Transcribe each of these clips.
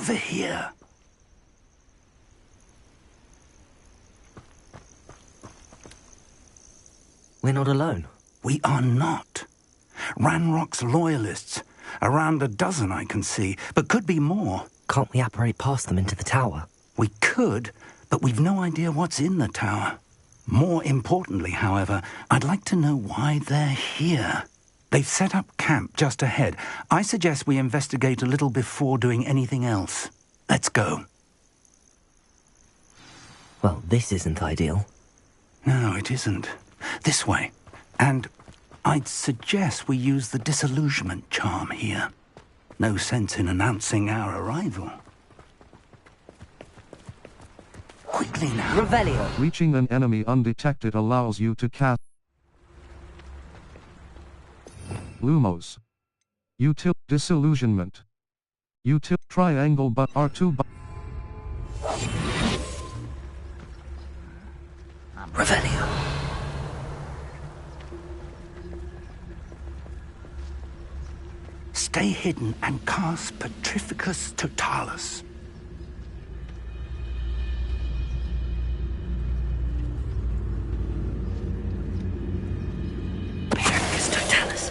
over here. We're not alone. We are not. Ranrock's loyalists. Around a dozen I can see, but could be more. Can't we apparate past them into the tower? We could, but we've no idea what's in the tower. More importantly, however, I'd like to know why they're here. They've set up camp just ahead. I suggest we investigate a little before doing anything else. Let's go. Well, this isn't ideal. No, it isn't. This way. And I'd suggest we use the disillusionment charm here. No sense in announcing our arrival. Quickly now. Revelio. Reaching an enemy undetected allows you to cast Lumos. Disillusionment. Triangle but R2 but Revelio. Stay hidden and cast Petrificus Totalis. Petrificus Totalis.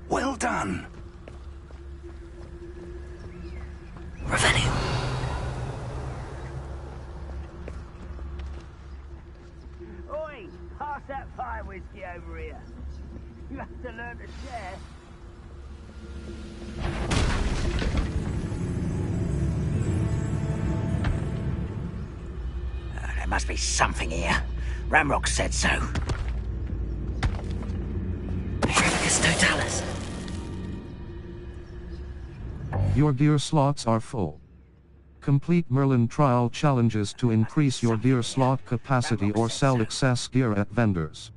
Well done. Revelio. Oi! Pass that fire whiskey over here. You have to learn to share. There must be something here. Ramrock said so. Petrificus Totalis. Your gear slots are full. Complete Merlin trial challenges to increase your gear slot capacity or sell excess gear at vendors.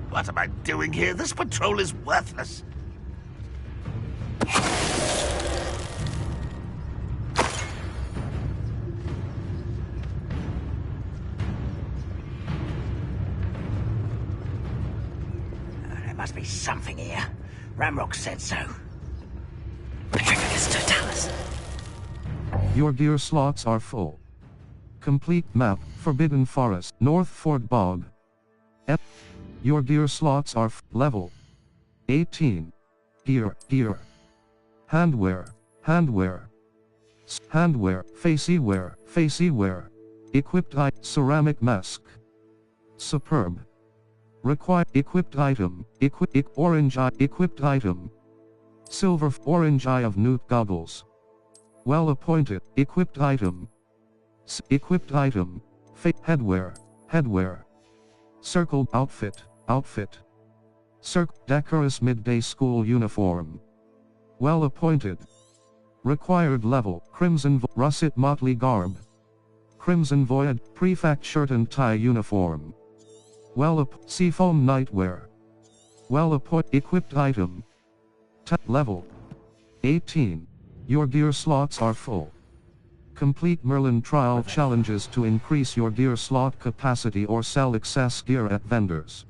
What am I doing here? This patrol is worthless. There must be something here. Ramrock said so. Petrificus Totalis. Your gear slots are full. Complete map, Forbidden Forest, North Fort Bog. Your gear slots are level 18. Gear. Handwear, faceywear. Equipped ceramic mask. Superb. Required equipped item, equipped item. Silver orange eye of newt goggles. Well appointed, equipped item. Equipped item. Headwear. Circled outfit. Decorous midday school uniform. Well appointed. Required level, crimson russet motley garb. Crimson void, prefect shirt and tie uniform. Seafoam nightwear. Equipped item. Level 18. Your gear slots are full. Complete Merlin trial challenges to increase your gear slot capacity or sell excess gear at vendors.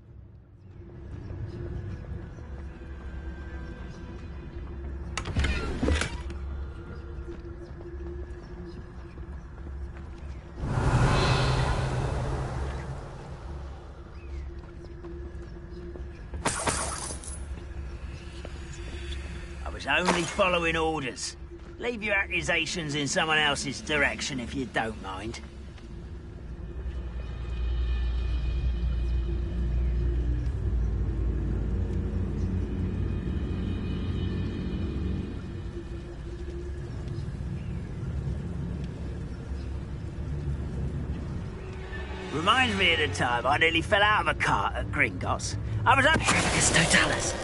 I was only following orders. Leave your accusations in someone else's direction if you don't mind. Reminds me of the time I nearly fell out of a cart at Gringotts. I was up... Petrificus Totalis.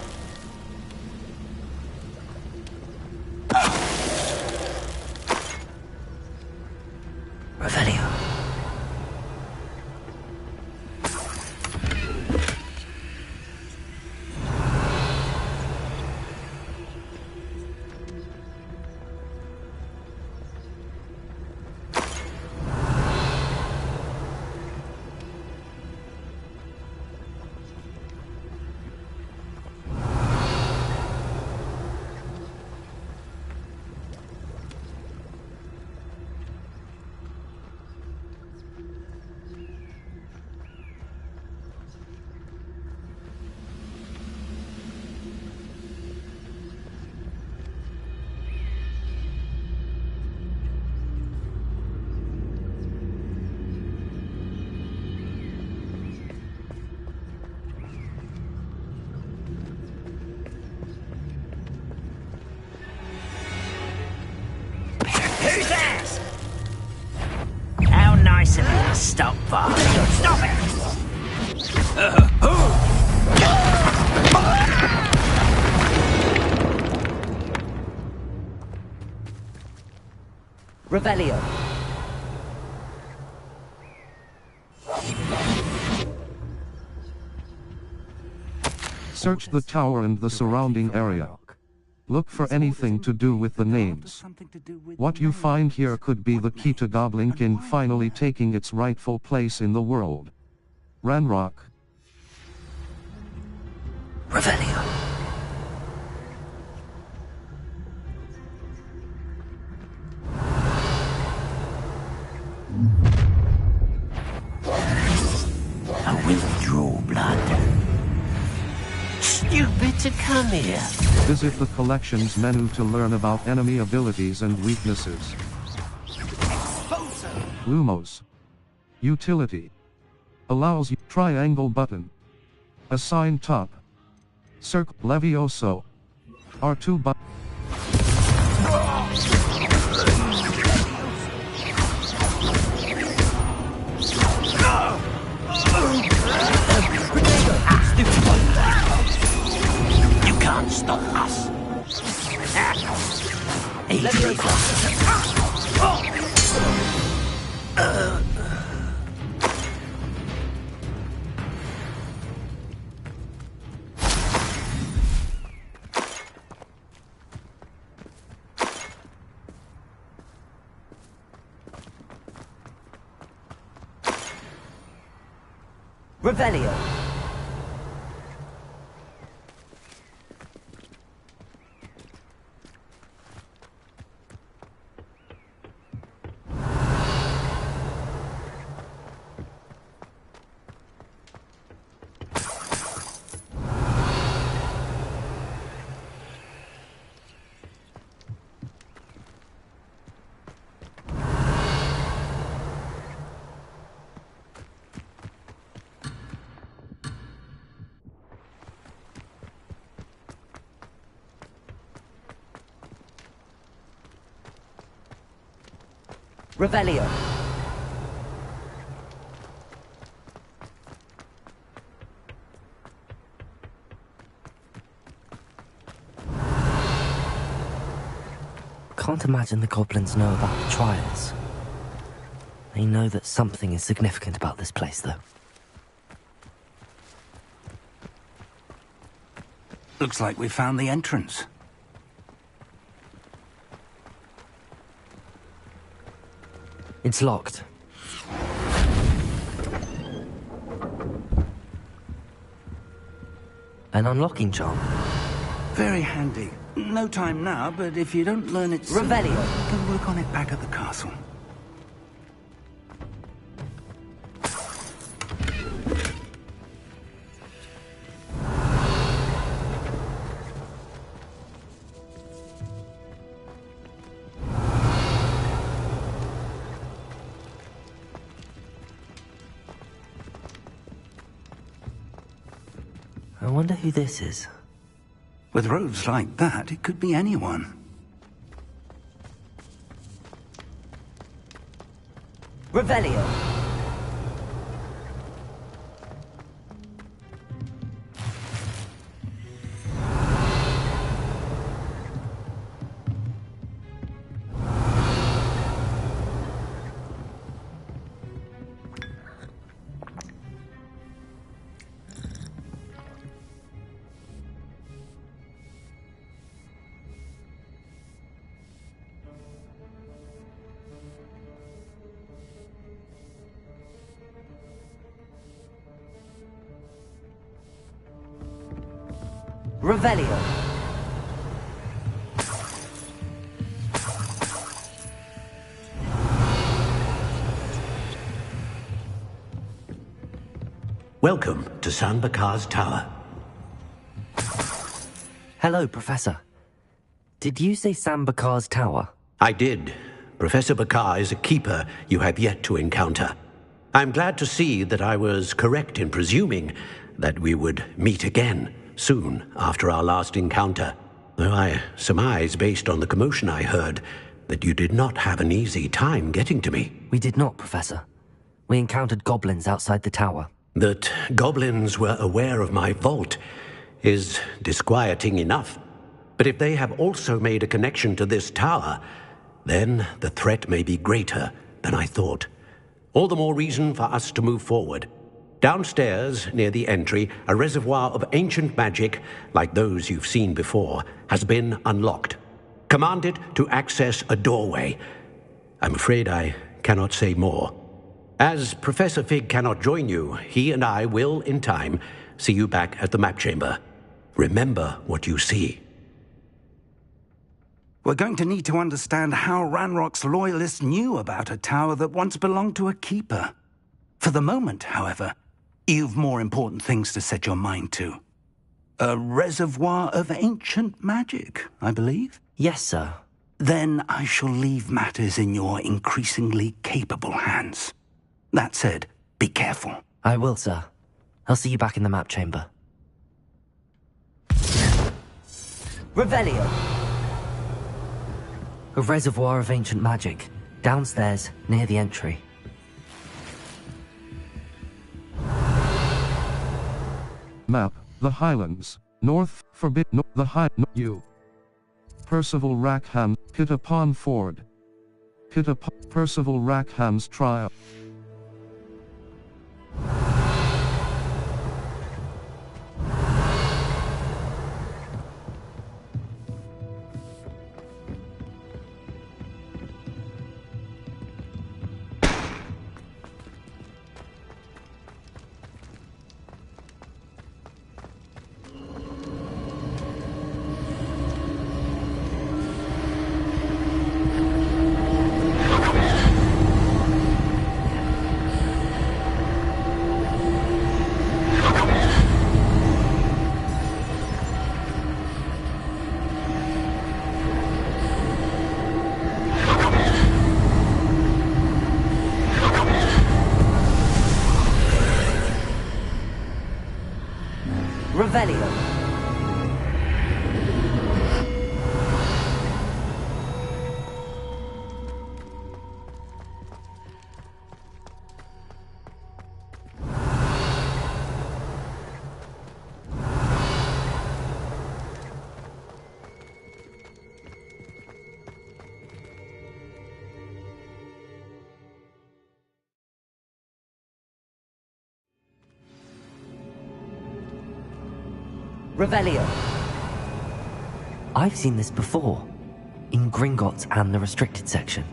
Revelio. far. Stop it! Revelio. Search the tower and the surrounding area. Look for anything to do with the names. What you find here could be the key to Goblinkin finally taking its rightful place in the world. Ranrock. Revelio. I withdraw blood. Stupid to come here. Visit the collections menu to learn about enemy abilities and weaknesses. Lumos. Utility. Allows you triangle button. Assign top. Circle Levioso. R2 button. You can't stop us. Revelio. Revelio. Can't imagine the goblins know about the trials. They know that something is significant about this place, though. Looks like we found the entrance. It's locked. An unlocking charm. Very handy. No time now, but if you don't learn it soon, Revelio. you can work on it back at the castle. I wonder who this is. With robes like that, it could be anyone. Revelio. Revelio. Welcome to San Bakar's tower. Hello, Professor. Did you say Sam Bakar's tower? I did. Professor Bakar is a keeper you have yet to encounter. I'm glad to see that I was correct in presuming that we would meet again soon after our last encounter, though I surmise, based on the commotion I heard, that you did not have an easy time getting to me. We did not, Professor. We encountered goblins outside the tower. That goblins were aware of my vault is disquieting enough. But if they have also made a connection to this tower, then the threat may be greater than I thought. All the more reason for us to move forward. Downstairs, near the entry, a reservoir of ancient magic, like those you've seen before, has been unlocked. Command it to access a doorway. I'm afraid I cannot say more. As Professor Fig cannot join you, he and I will, in time, see you back at the map chamber. Remember what you see. We're going to need to understand how Ranrock's loyalists knew about a tower that once belonged to a keeper. For the moment, however, you've more important things to set your mind to. A reservoir of ancient magic, I believe? Yes, sir. Then I shall leave matters in your increasingly capable hands. That said, be careful. I will, sir. I'll see you back in the map chamber. Revelio! A reservoir of ancient magic, downstairs, near the entry. Map, the Highlands, North, U. Percival Rackham, Pitt upon Ford. Percival Rackham's trial. Revelio. Revelio. I've seen this before, in Gringotts and the restricted section.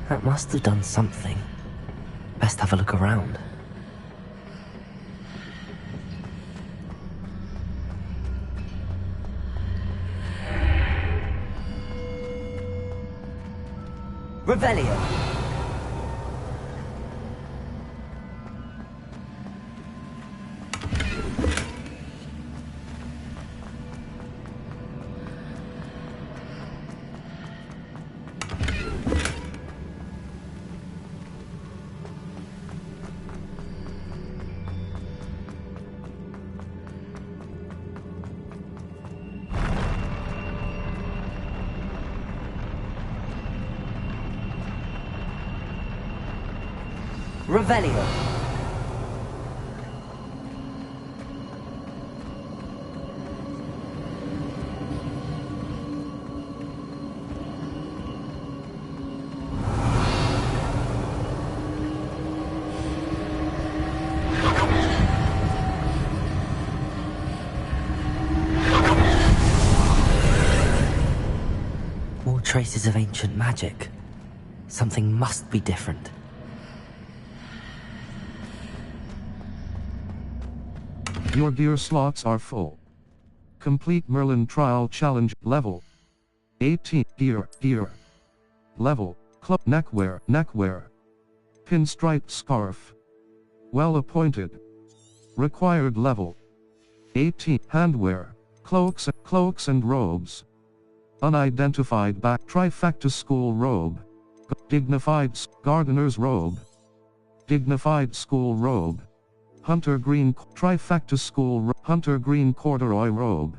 That must have done something. Best have a look around. Revelio. Revelio. More traces of ancient magic. Something must be different. Your gear slots are full. Complete Merlin Trial Challenge level 18 gear level club neckwear Pinstriped scarf. Well appointed. Required level 18. Handwear. Cloaks and robes. Unidentified back. Trifecta school robe. Dignified gardener's robe. Dignified school robe. Hunter green trifecta school hunter green corduroy robe.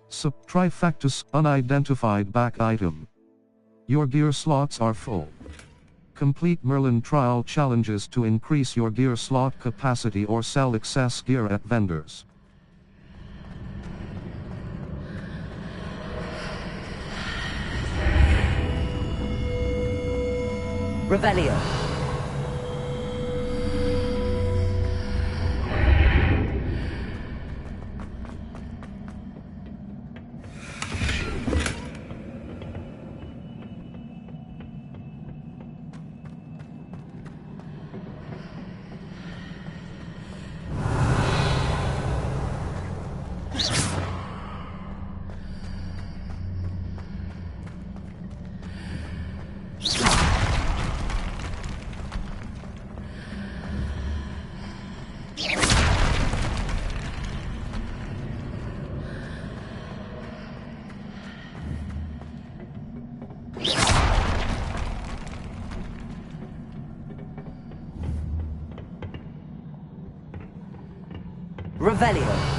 Trifecta unidentified back item. Your gear slots are full. Complete Merlin trial challenges to increase your gear slot capacity or sell excess gear at vendors. Revelio. Revelio.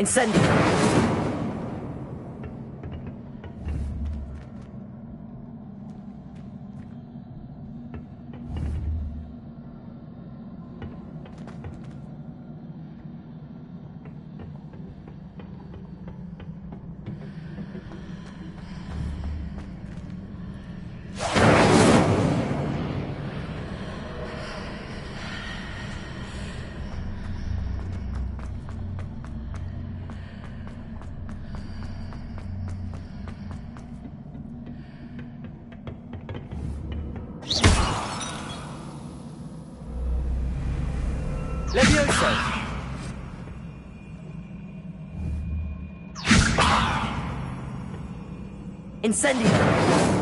Incendio. Levioso! Incendio!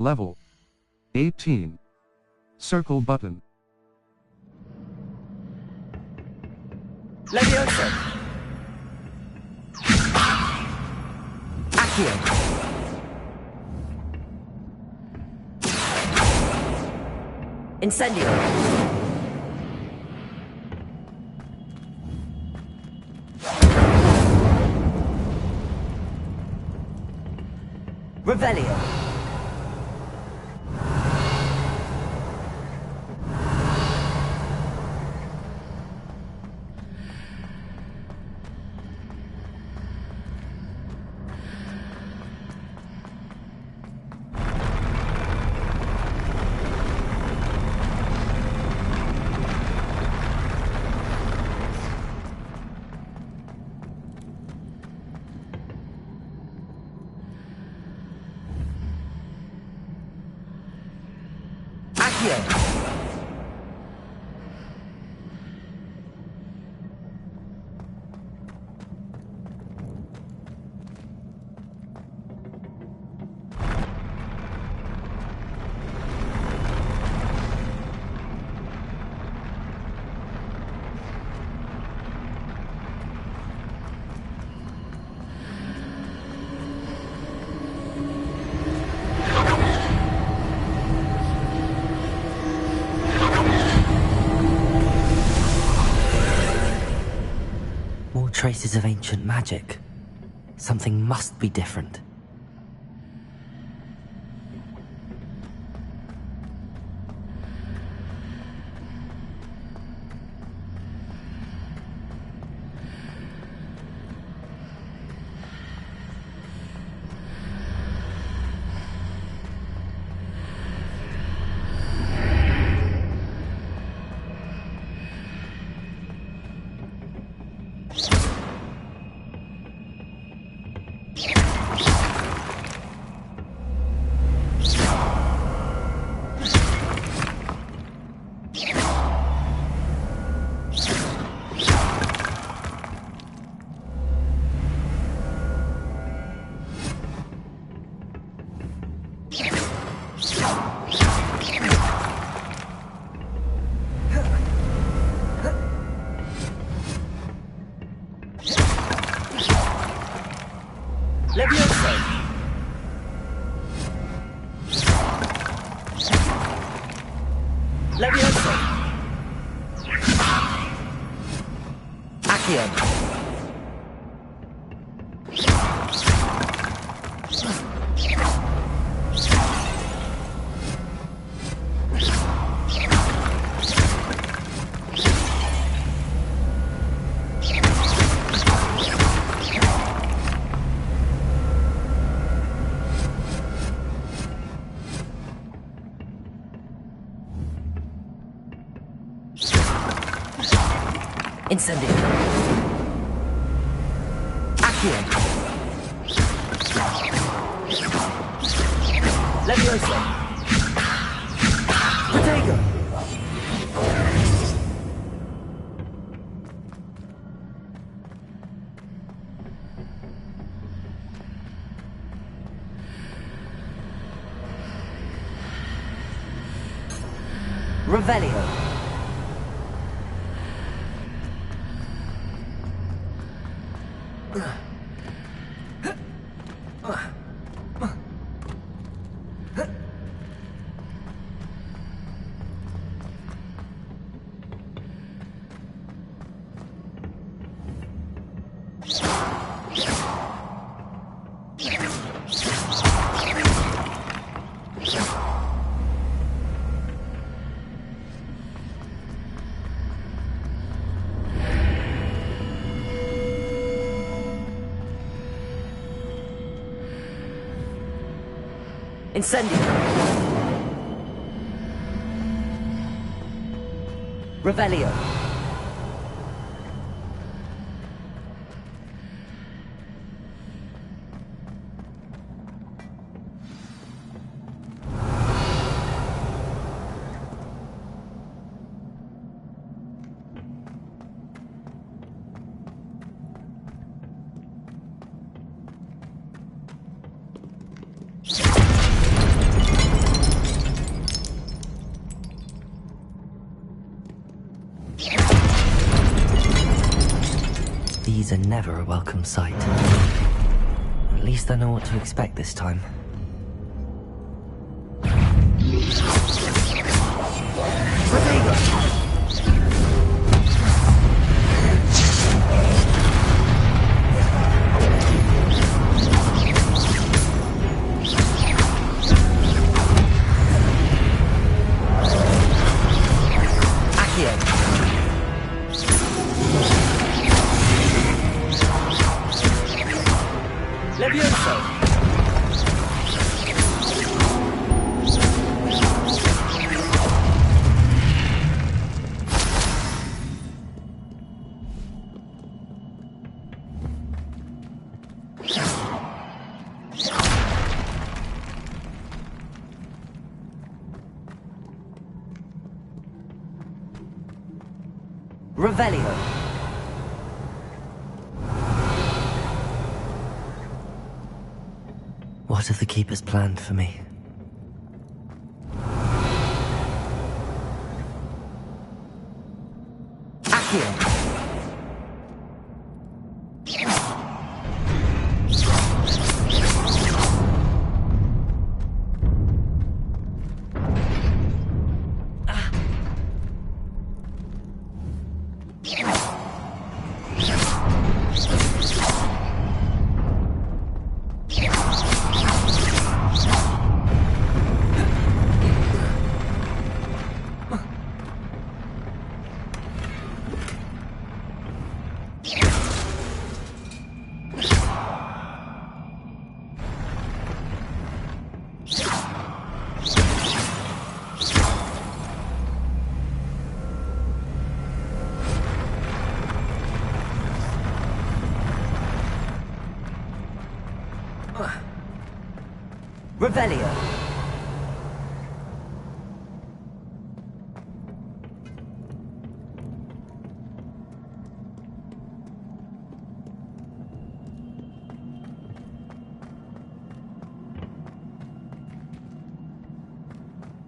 Level 18. Circle button. Levioso! Accio! Incendio! Revelio. Traces of ancient magic. Something must be different. Incendio. Accio. Levioso. Protego. Revelio. Incendio. Revelio. These are never a welcome sight. At least I know what to expect this time. Revelio. What have the Keepers planned for me? Accio! Revelio.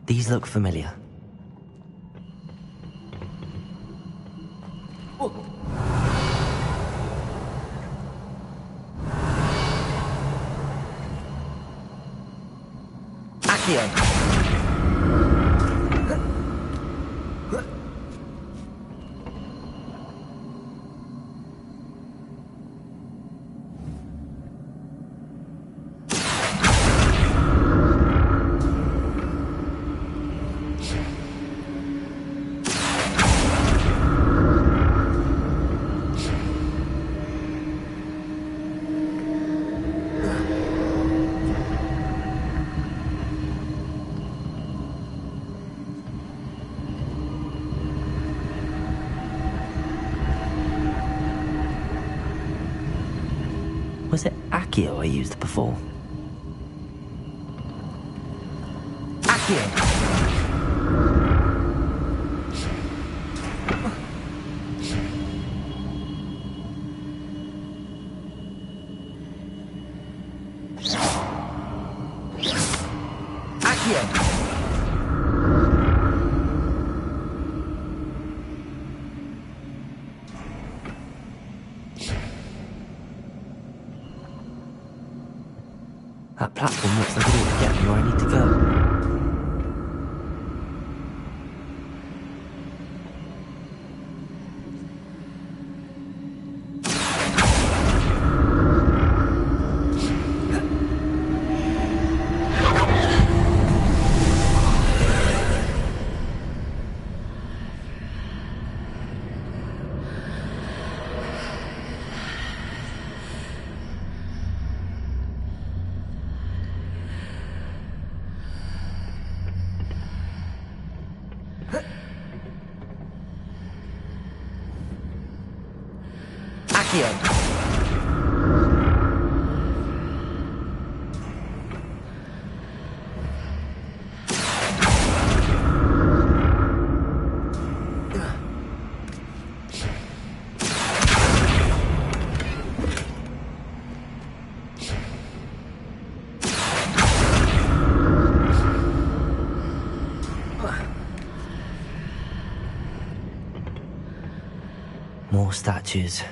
These look familiar. Accio! Was it Accio I used before? Accio! Accio! That platform looks like it ought to get me where I need to go. Accio! More statues.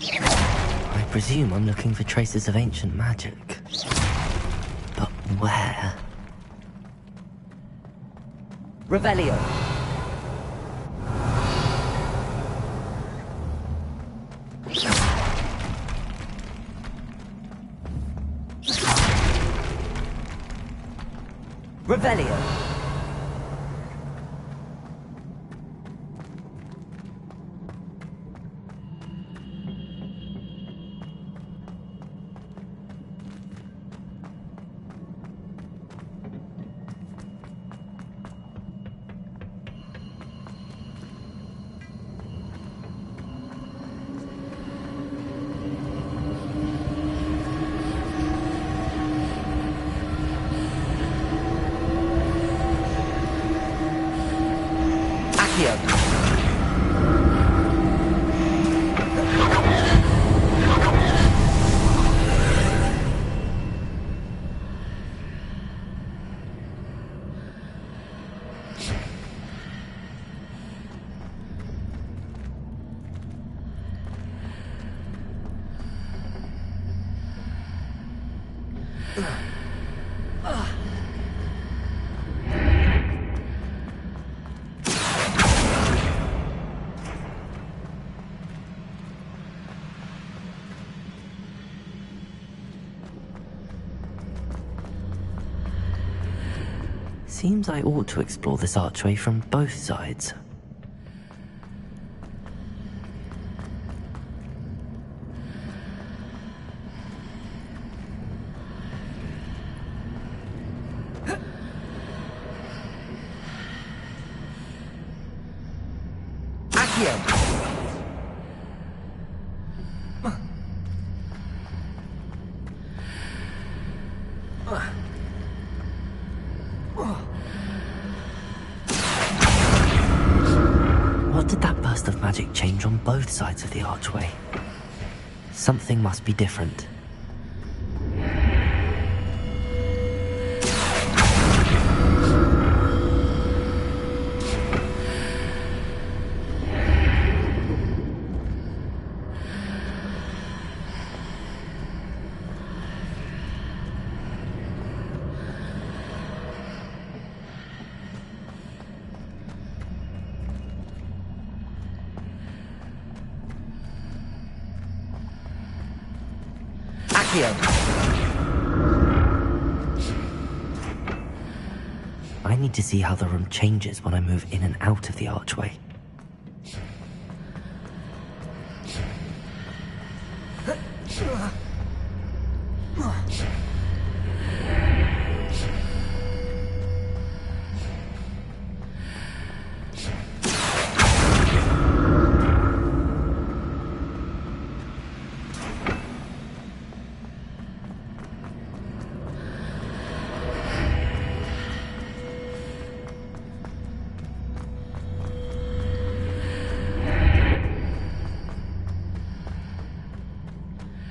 I presume I'm looking for traces of ancient magic. But where? Revelio. Revelio. Seems I ought to explore this archway from both sides. What did that burst of magic change on both sides of the archway? Something must be different. I need to see how the room changes when I move in and out of the archway.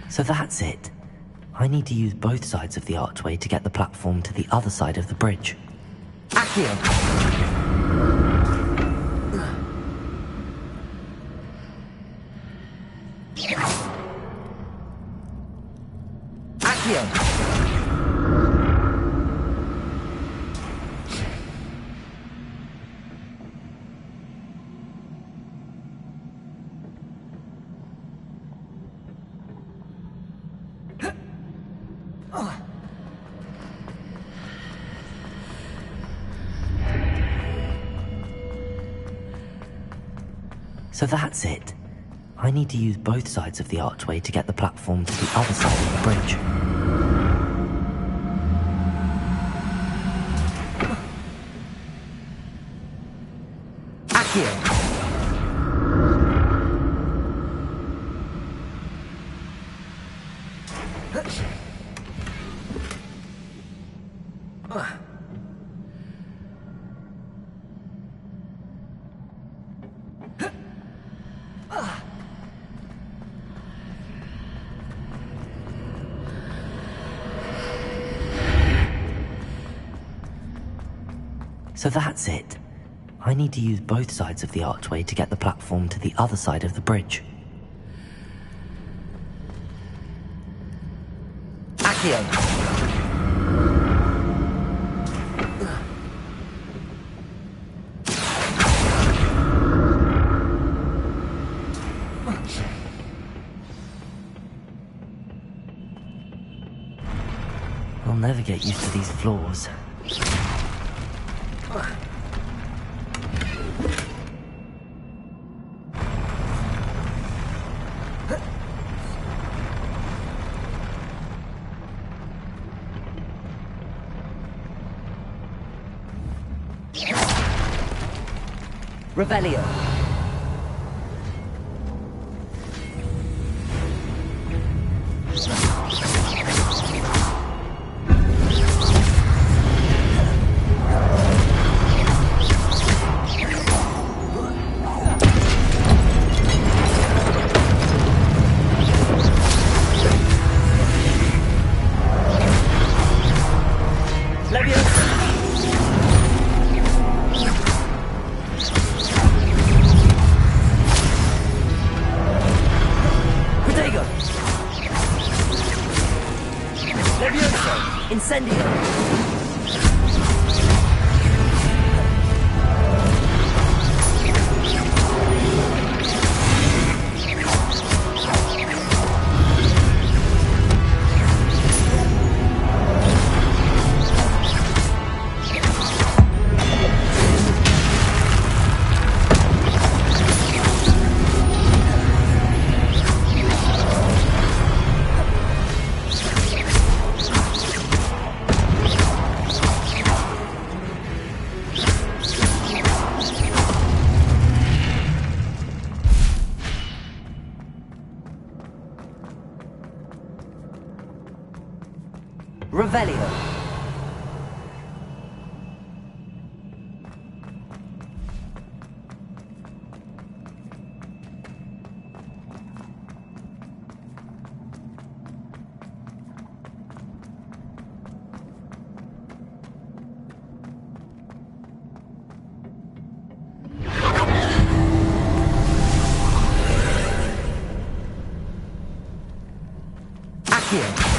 So that's it. I need to use both sides of the archway to get the platform to the other side of the bridge. Accio! Accio! So that's it. I need to use both sides of the archway to get the platform to the other side of the bridge. Accio! So that's it. I need to use both sides of the archway to get the platform to the other side of the bridge. Accio! I'll never get used to these floors. Revelio. Incendio! Revelio. Accio.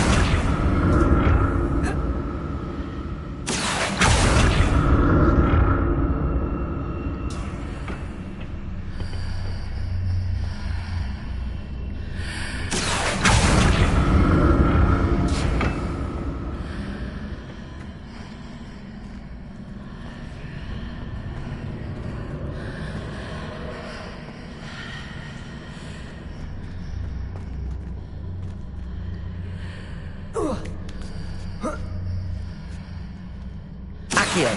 Accio.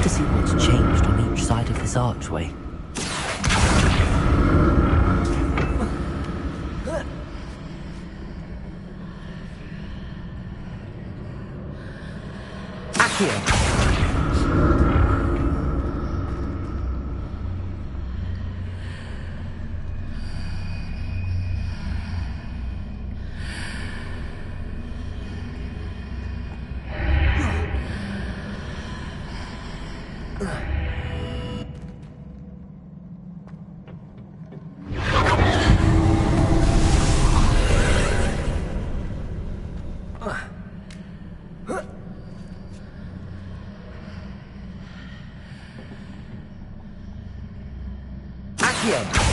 To see what's changed on each side of this archway. Accio. Accio.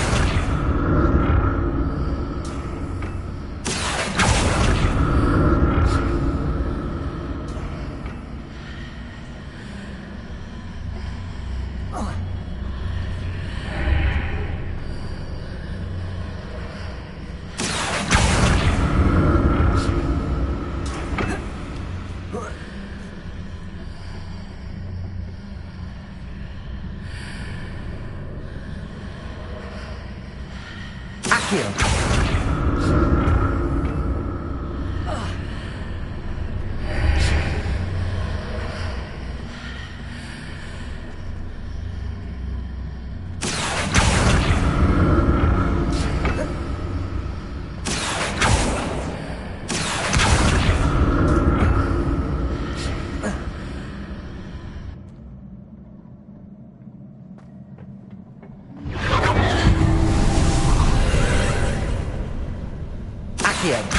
Accio. Accio.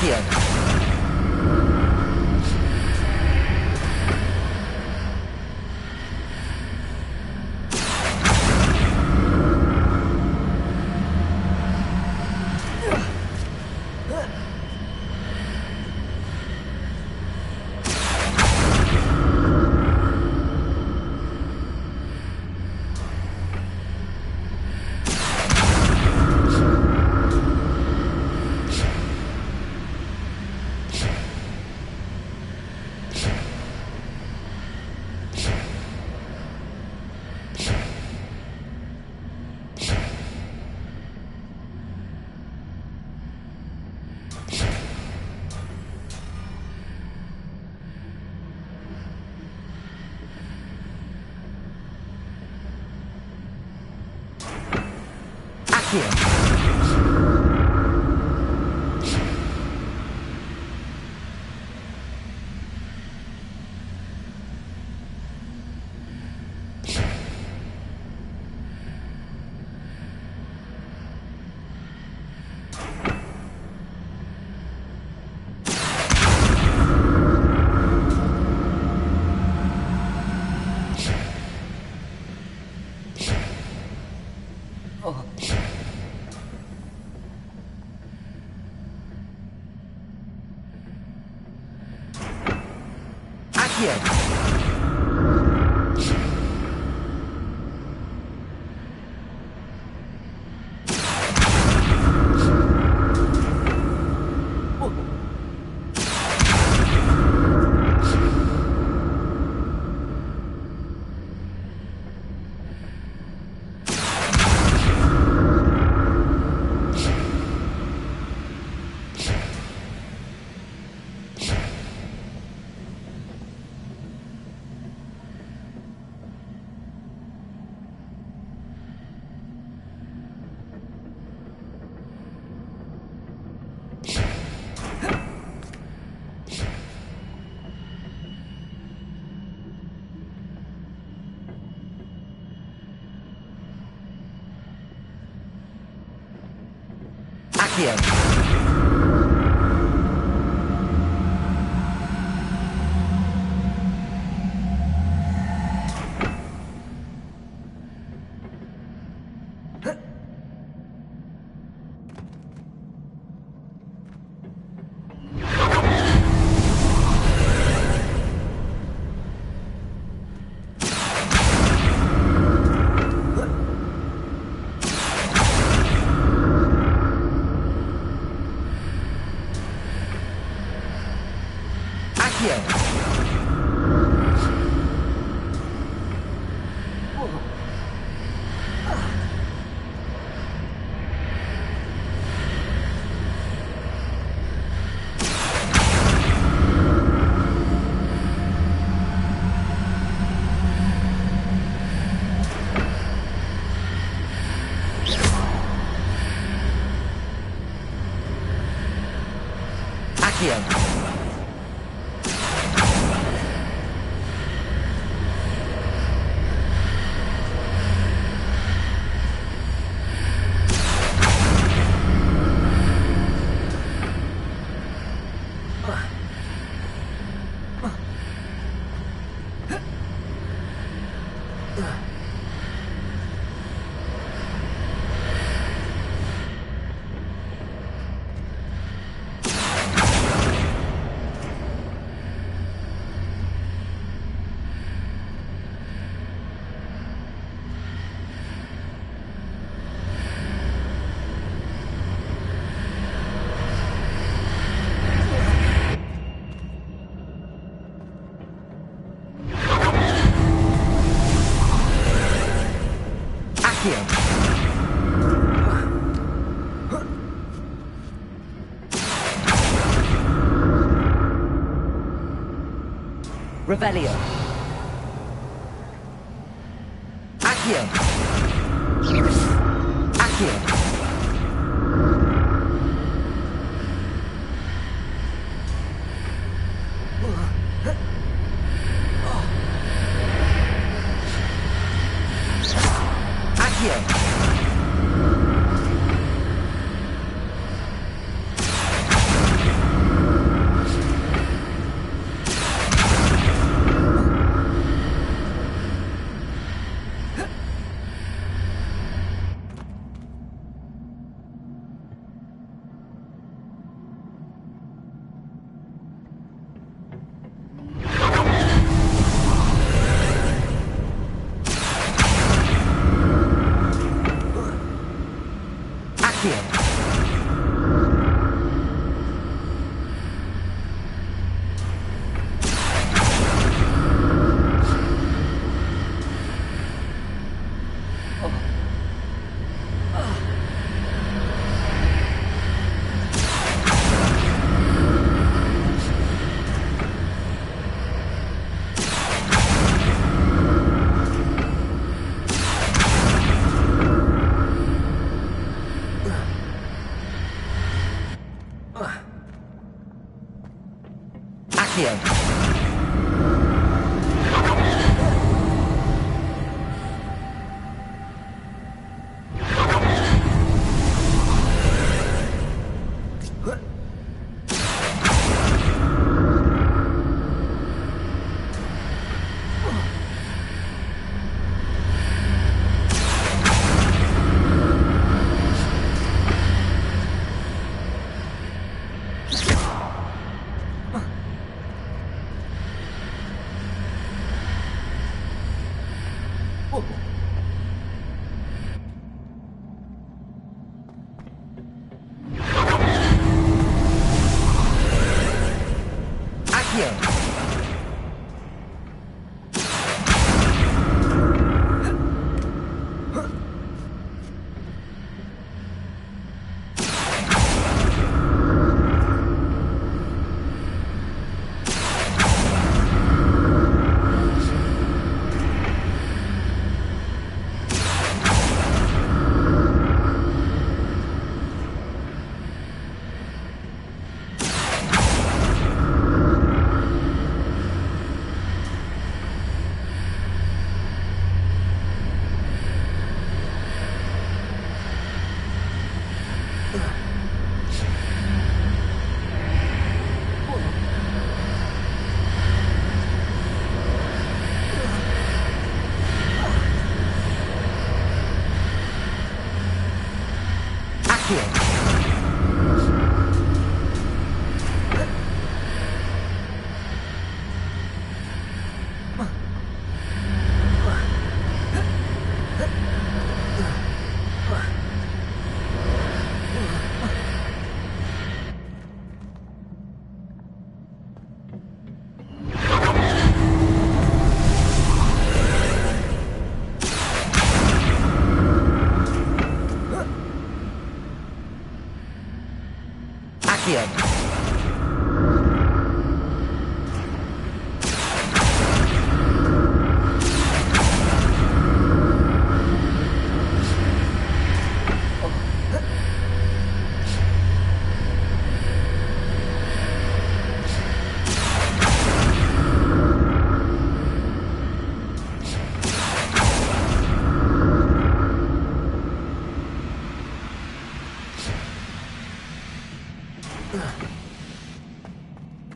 Accio. Revelio. Accio. Accio. Accio. Accio.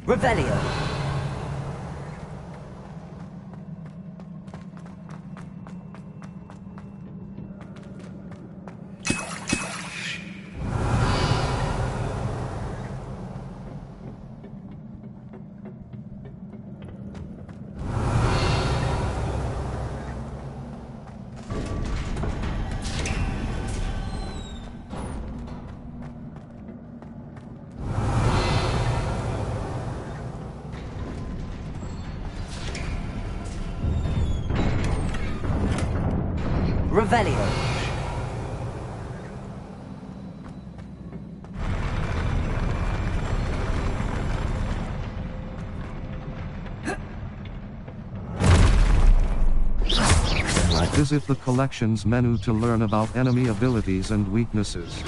Revelio. Revelio. Visit the collections menu to learn about enemy abilities and weaknesses.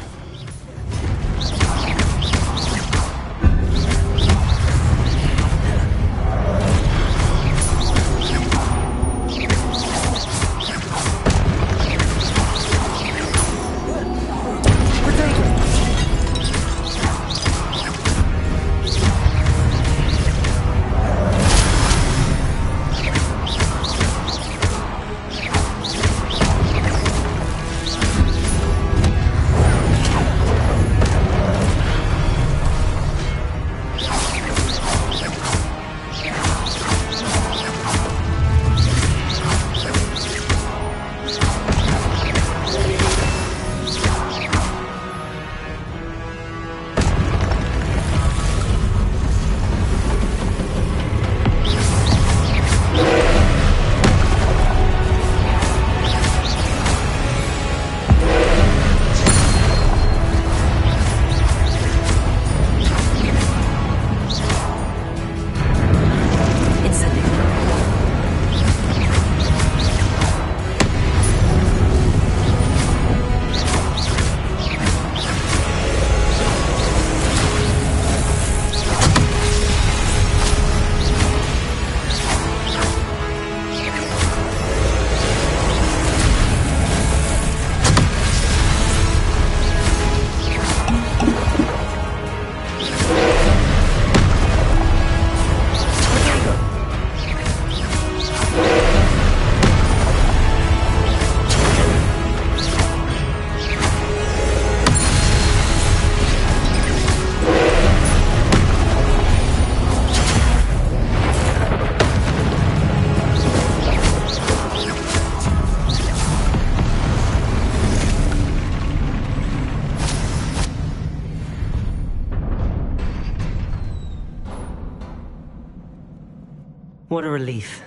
What a relief.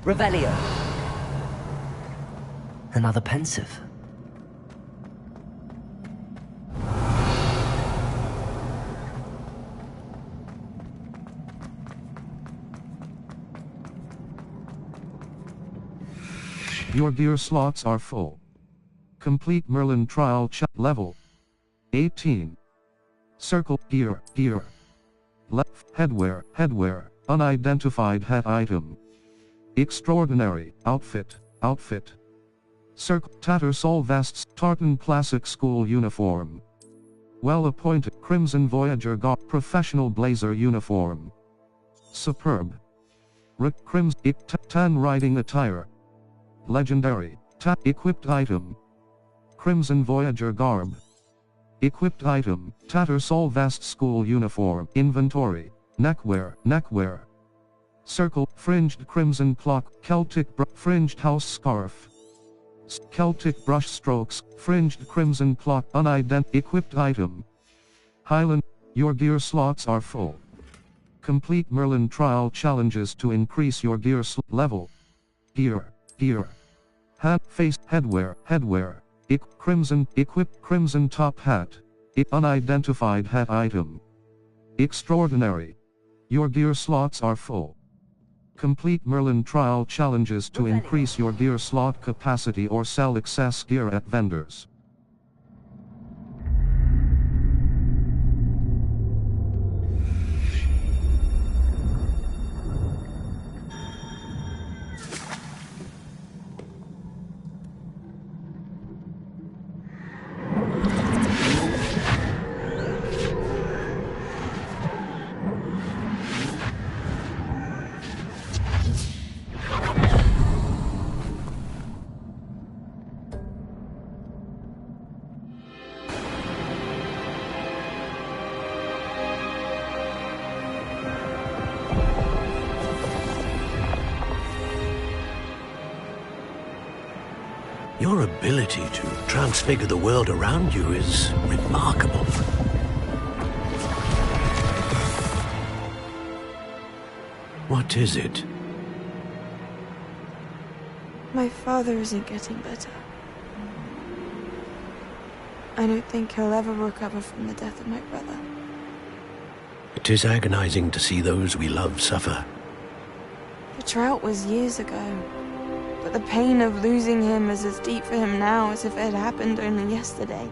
Revelio. Another pensive. Your gear slots are full. Complete Merlin trial level 18. Circle gear, gear. Left headwear, headwear, unidentified hat item. Extraordinary outfit, outfit. Circle Tattersall vests, tartan classic school uniform. Well appointed Crimson Voyager professional blazer uniform. Superb. Crimson tan riding attire. Legendary equipped item. Crimson Voyager garb. Equipped item, Tattersall vest school uniform. Inventory, neckwear, neckwear. Circle, fringed crimson clock, Celtic fringed house scarf. Celtic brush strokes, fringed crimson clock, equipped item. Highland, your gear slots are full. Complete Merlin trial challenges to increase your gear level. Gear, gear. Hat, face, headwear, headwear. Crimson, equipped crimson top hat. Unidentified hat item. Extraordinary. Your gear slots are full. Complete Merlin trial challenges to increase your gear slot capacity or sell excess gear at vendors. Your ability to transfigure the world around you is remarkable. What is it? My father isn't getting better. I don't think he'll ever recover from the death of my brother. It is agonizing to see those we love suffer. The drought was years ago. But the pain of losing him is as deep for him now as if it had happened only yesterday.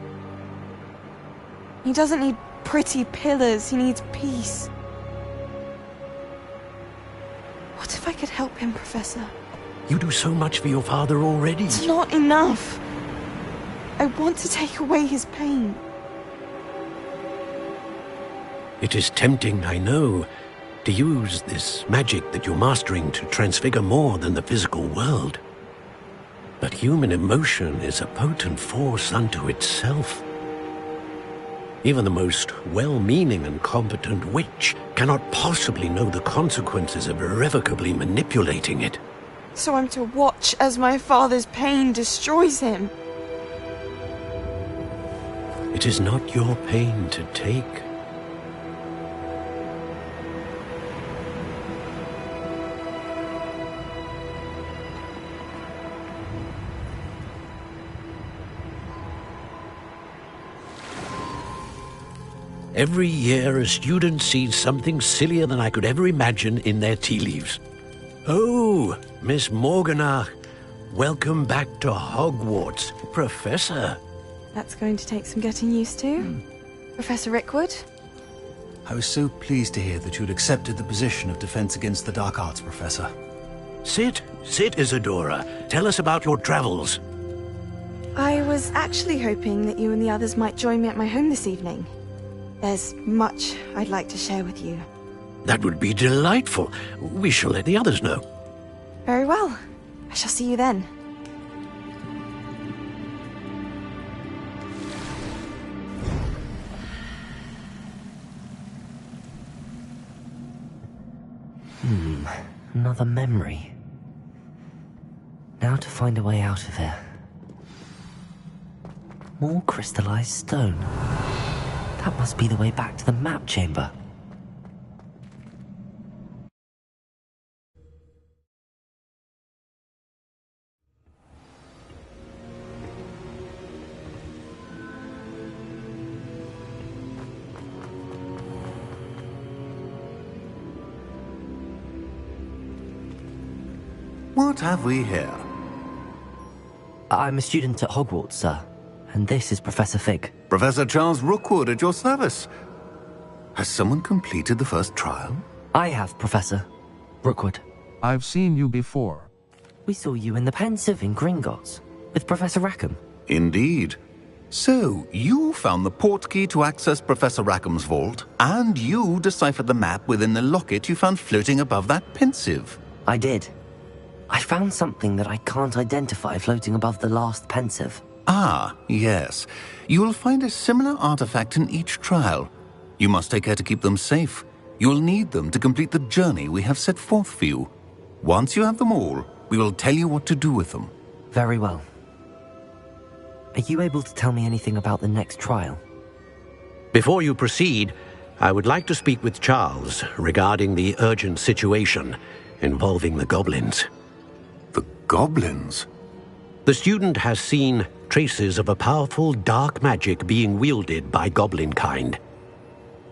He doesn't need pretty pillars, he needs peace. What if I could help him, Professor? You do so much for your father already. It's not enough. I want to take away his pain. It is tempting, I know, to use this magic that you're mastering to transfigure more than the physical world. But human emotion is a potent force unto itself. Even the most well-meaning and competent witch cannot possibly know the consequences of irrevocably manipulating it. So I'm to watch as my father's pain destroys him. It is not your pain to take. Every year, a student sees something sillier than I could ever imagine in their tea leaves. Oh, Miss Morganach, welcome back to Hogwarts, Professor. That's going to take some getting used to. Professor Rickwood? I was so pleased to hear that you'd accepted the position of Defense Against the Dark Arts, Professor. Sit, Isadora. Tell us about your travels. I was actually hoping that you and the others might join me at my home this evening. There's much I'd like to share with you. That would be delightful. We shall let the others know. Very well. I shall see you then. Another memory. Now to find a way out of here. More crystallized stone. That must be the way back to the map chamber. What have we here? I'm a student at Hogwarts, sir. And this is Professor Fig. Professor Charles Rookwood at your service. Has someone completed the first trial? I have, Professor Rookwood. I've seen you before. We saw you in the Pensive in Gringotts with Professor Rackham. Indeed. So, you found the portkey to access Professor Rackham's vault, and you deciphered the map within the locket you found floating above that Pensive. I did. I found something that I can't identify floating above the last Pensive. Ah, yes. You will find a similar artifact in each trial. You must take care to keep them safe. You will need them to complete the journey we have set forth for you. Once you have them all, we will tell you what to do with them. Very well. Are you able to tell me anything about the next trial? Before you proceed, I would like to speak with Charles regarding the urgent situation involving the goblins. The goblins? The student has seen traces of a powerful dark magic being wielded by goblin kind.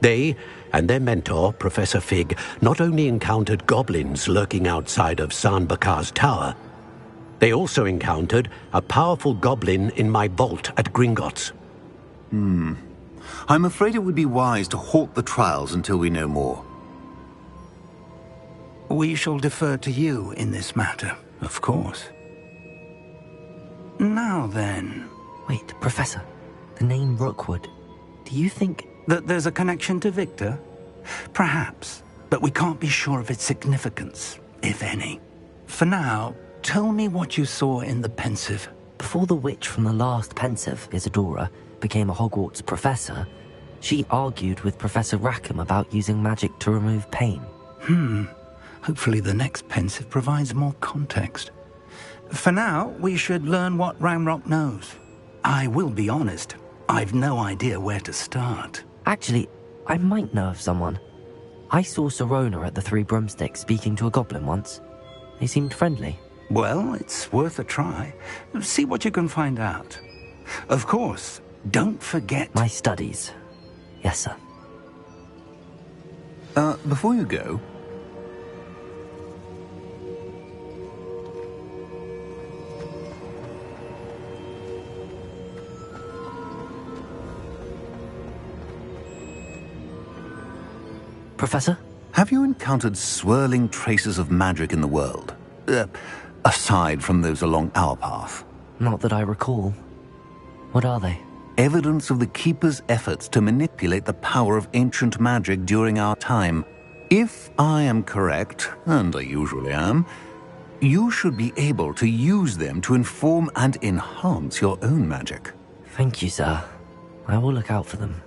They and their mentor, Professor Fig, not only encountered goblins lurking outside of San Bakar's tower, they also encountered a powerful goblin in my vault at Gringotts. I'm afraid it would be wise to halt the trials until we know more. We shall defer to you in this matter, of course. Now then... Wait, Professor. The name Rookwood. Do you think... that there's a connection to Victor? Perhaps, but we can't be sure of its significance, if any. For now, tell me what you saw in the Pensive. Before the witch from the last Pensive, Isadora, became a Hogwarts professor, she argued with Professor Rackham about using magic to remove pain. Hopefully the next Pensive provides more context. For now, we should learn what Ramrock knows. I will be honest, I've no idea where to start. Actually, I might know of someone. I saw Sirona at the Three Broomsticks speaking to a goblin once. They seemed friendly. Well, it's worth a try. See what you can find out. Of course, don't forget... My studies. Yes, sir. Before you go... Professor? Have you encountered swirling traces of magic in the world? Aside from those along our path? Not that I recall. What are they? Evidence of the Keeper's efforts to manipulate the power of ancient magic during our time. If I am correct, and I usually am, you should be able to use them to inform and enhance your own magic. Thank you, sir. I will look out for them.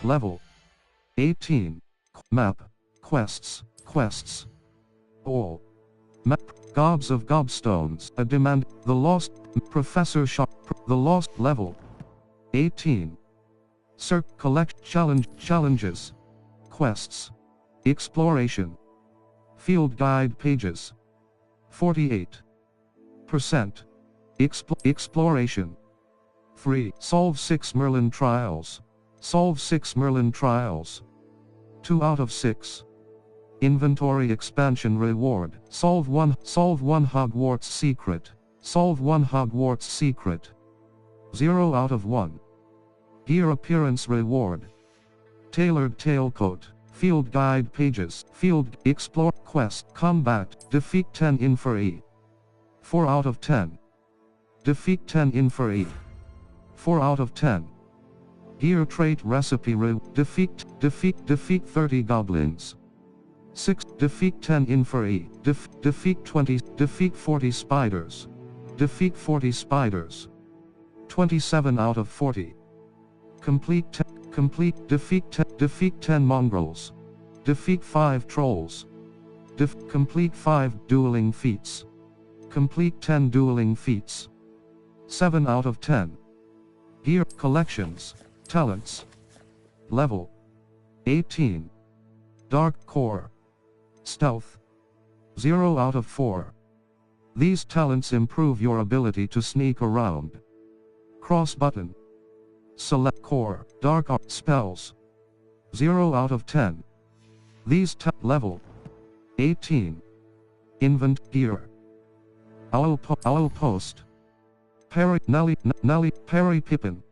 Level 18. Map. Quests. Quests. All. Map. Gobs of Gobstones. A demand. The Lost. Professor Sharp. The Lost. Level 18. Collect. Challenges. Quests. Exploration. Field guide pages. 48%. Exploration. Free. Solve 6 Merlin trials. Solve 6 Merlin trials. 2 out of 6. Inventory expansion reward. Solve 1 Hogwarts secret. Solve 1 Hogwarts secret. 0 out of 1. Gear appearance reward. tailored tailcoat, field guide pages, field, explore, quest, combat, defeat 10 inferi. 4 out of 10. Defeat 10 inferi. 4 out of 10. Gear trait recipe defeat 30 goblins. 6. Defeat 10 inferi. Defeat 20. Defeat 40 spiders. Defeat 40 spiders. 27 out of 40. Defeat 10 mongrels. Defeat 5 trolls. Complete 5 dueling feats. Complete 10 dueling feats. 7 out of 10. Gear collections, talents. Level 18. Dark core. Stealth 0 out of 4. These talents improve your ability to sneak around. Cross button. Select core, dark art spells. 0 out of 10. These level 18. Invent gear. Owl post. Perry Nelly Perry Pippin.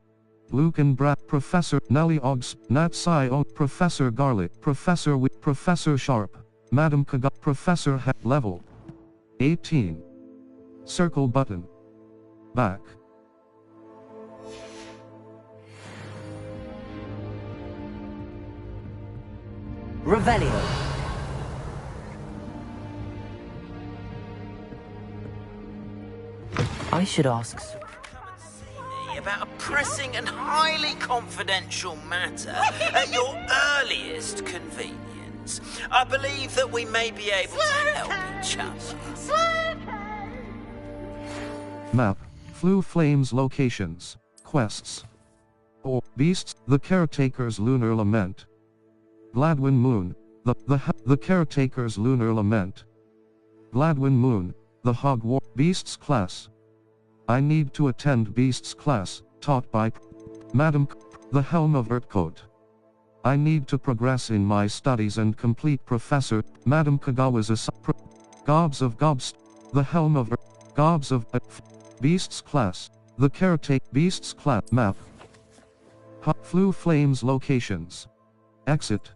Lucan Brat Professor Nelly Oggs Nat Sci Professor Garlic Professor Professor Sharp Madam Kaga Professor level 18. Circle button. Back. Revelio. I should ask. Come and see me about a pressing and highly confidential matter at your earliest convenience. I believe that we may be able to help each other. Map. Flu Flames locations. Quests. Or Beasts. The Caretaker's Lunar Lament. Gladwin Moon. The Caretaker's Lunar Lament. Gladwin Moon. The Hogwarts Beasts class. I need to attend Beasts class, taught by Madam the Helm of Urtcote. I need to progress in my studies and complete Professor Madam Kagawa's Gobs of Gobs. The Helm of Gobs of Beasts class. The Caretaker Beasts class map. Flu Flames locations. Exit.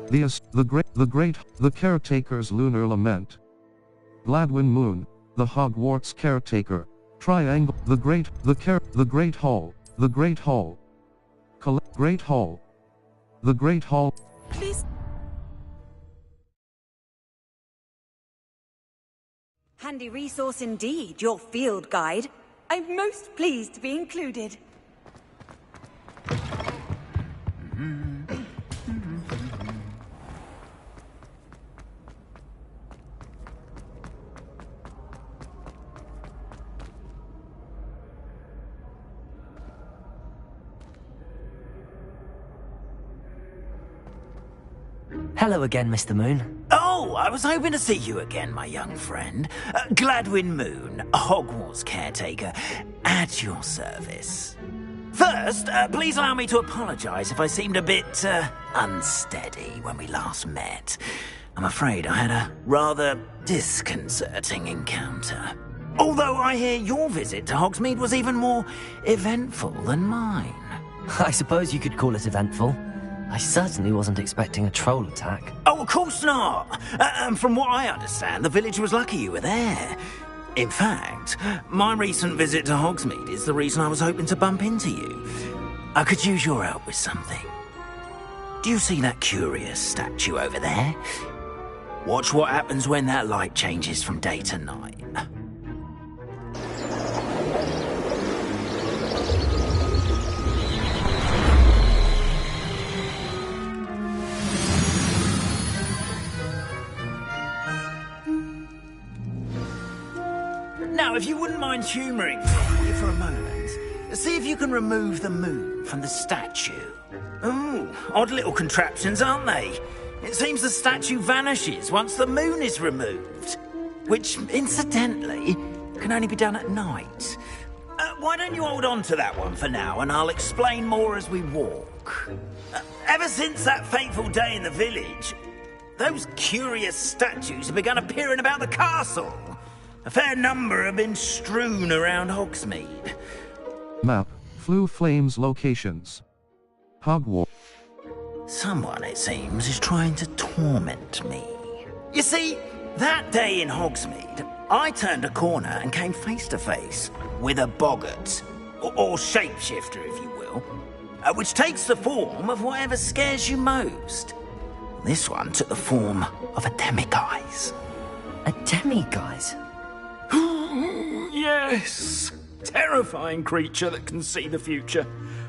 The Caretaker's Lunar Lament. Gladwin Moon, the Hogwarts Caretaker. Triangle, the Great Hall, the Great Hall. Great Hall. The Great Hall. Please. Handy resource indeed, your field guide. I'm most pleased to be included. Hello again, Mr. Moon. Oh, I was hoping to see you again, my young friend. Gladwin Moon, Hogwarts caretaker, at your service. First, please allow me to apologise if I seemed a bit, unsteady when we last met. I'm afraid I had a rather disconcerting encounter. Although I hear your visit to Hogsmeade was even more eventful than mine. I suppose you could call it eventful. I certainly wasn't expecting a troll attack. Oh, of course not! And from what I understand, the village was lucky you were there. In fact, my recent visit to Hogsmeade is the reason I was hoping to bump into you. I could use your help with something. Do you see that curious statue over there? Watch what happens when that light changes from day to night. Now, if you wouldn't mind humouring me for a moment, see if you can remove the moon from the statue. Ooh, odd little contraptions, aren't they? It seems the statue vanishes once the moon is removed, which, incidentally, can only be done at night. Why don't you hold on to that one for now, and I'll explain more as we walk. Ever since that fateful day in the village, those curious statues have begun appearing about the castle. A fair number have been strewn around Hogsmeade. Map, Flue Flames locations. Hogwarts. Someone, it seems, is trying to torment me. You see, that day in Hogsmeade, I turned a corner and came face to face with a boggart, or shapeshifter, if you will, which takes the form of whatever scares you most. This one took the form of a demiguise. A demiguise? Yes. Terrifying creature that can see the future.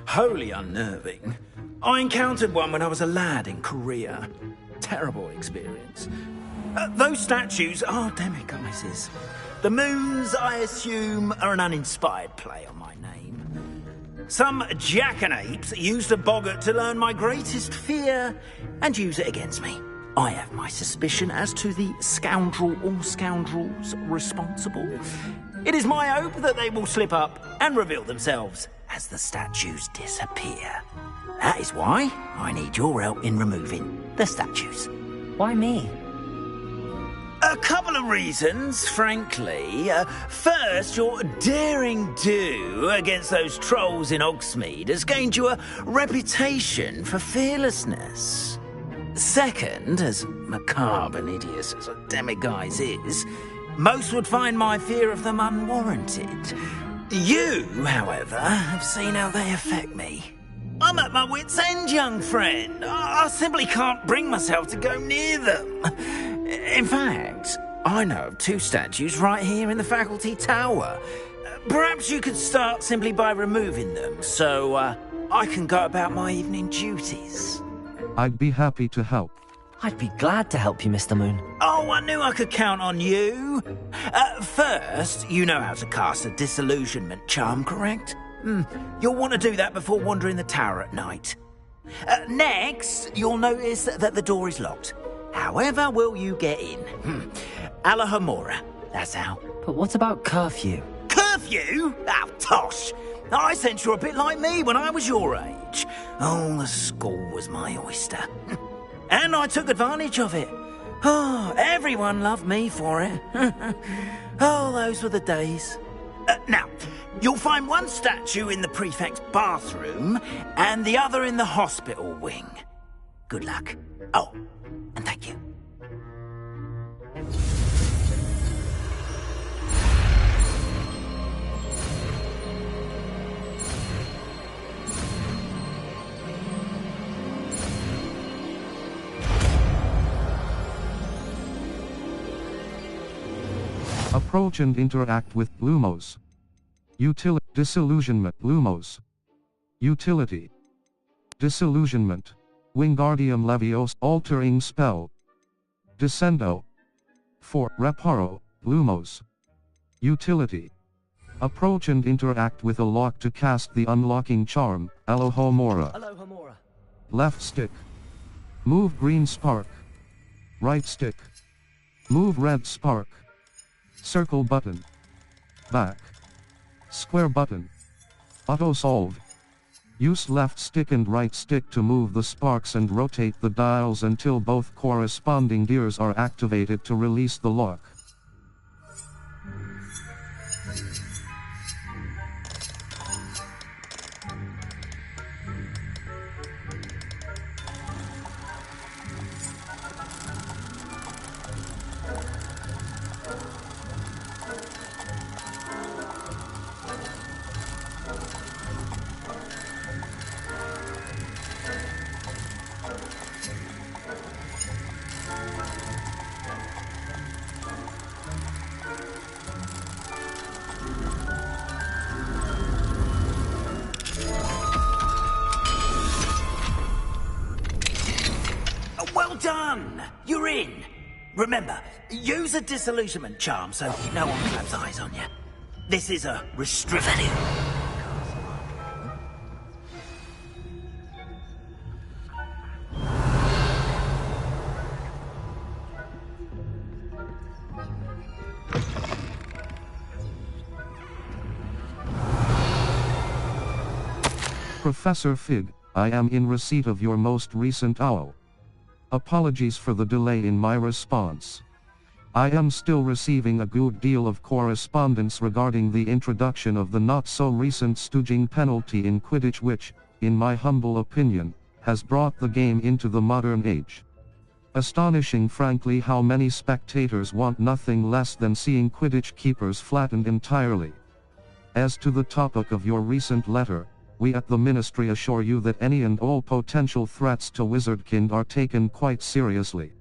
Wholly unnerving. I encountered one when I was a lad in Korea. Terrible experience. Those statues are demiguises. The moons, I assume, are an uninspired play on my name. Some jackanapes used a boggart to learn my greatest fear and use it against me. I have my suspicion as to the scoundrel or scoundrels responsible. It is my hope that they will slip up and reveal themselves as the statues disappear. That is why I need your help in removing the statues. Why me? A couple of reasons, frankly. First, your daring do against those trolls in Hogsmeade has gained you a reputation for fearlessness. Second, as macabre and hideous as a demiguise is, most would find my fear of them unwarranted. You, however, have seen how they affect me. I'm at my wit's end, young friend. I simply can't bring myself to go near them. In fact, I know of 2 statues right here in the faculty tower. Perhaps you could start simply by removing them, so I can go about my evening duties. I'd be happy to help. I'd be glad to help you, Mr. Moon. Oh, I knew I could count on you. First, you know how to cast a disillusionment charm, correct? You'll want to do that before wandering the tower at night. Next, you'll notice that the door is locked. However will you get in? Alahomora, that's how. But what about curfew? Curfew? Oh, tosh. I sense you're a bit like me when I was your age. Oh, the school was my oyster. And I took advantage of it. Oh, everyone loved me for it. Oh, those were the days. Now, you'll find one statue in the prefect's bathroom and the other in the hospital wing. Good luck. Oh, and thank you. Approach and interact with Lumos. Disillusionment. Lumos. Utility. Disillusionment. Wingardium Leviosa. Altering spell. Descendo. 4. Reparo. Lumos. Utility. Approach and interact with a lock to cast the unlocking charm, Alohomora. Alohomora. Left stick. Move green spark. Right stick. Move red spark. Circle button. Back. Square button. Auto solve. Use left stick and right stick to move the sparks and rotate the dials until both corresponding gears are activated to release the lock. Well done! You're in. Remember, use a disillusionment charm so no one claps eyes on you. This is a restricted. Professor Fig, I am in receipt of your most recent owl. Apologies for the delay in my response. I am still receiving a good deal of correspondence regarding the introduction of the not-so-recent stooging penalty in Quidditch which, in my humble opinion, has brought the game into the modern age. Astonishing frankly how many spectators want nothing less than seeing Quidditch keepers flattened entirely. As to the topic of your recent letter, we at the Ministry assure you that any and all potential threats to Wizardkind are taken quite seriously.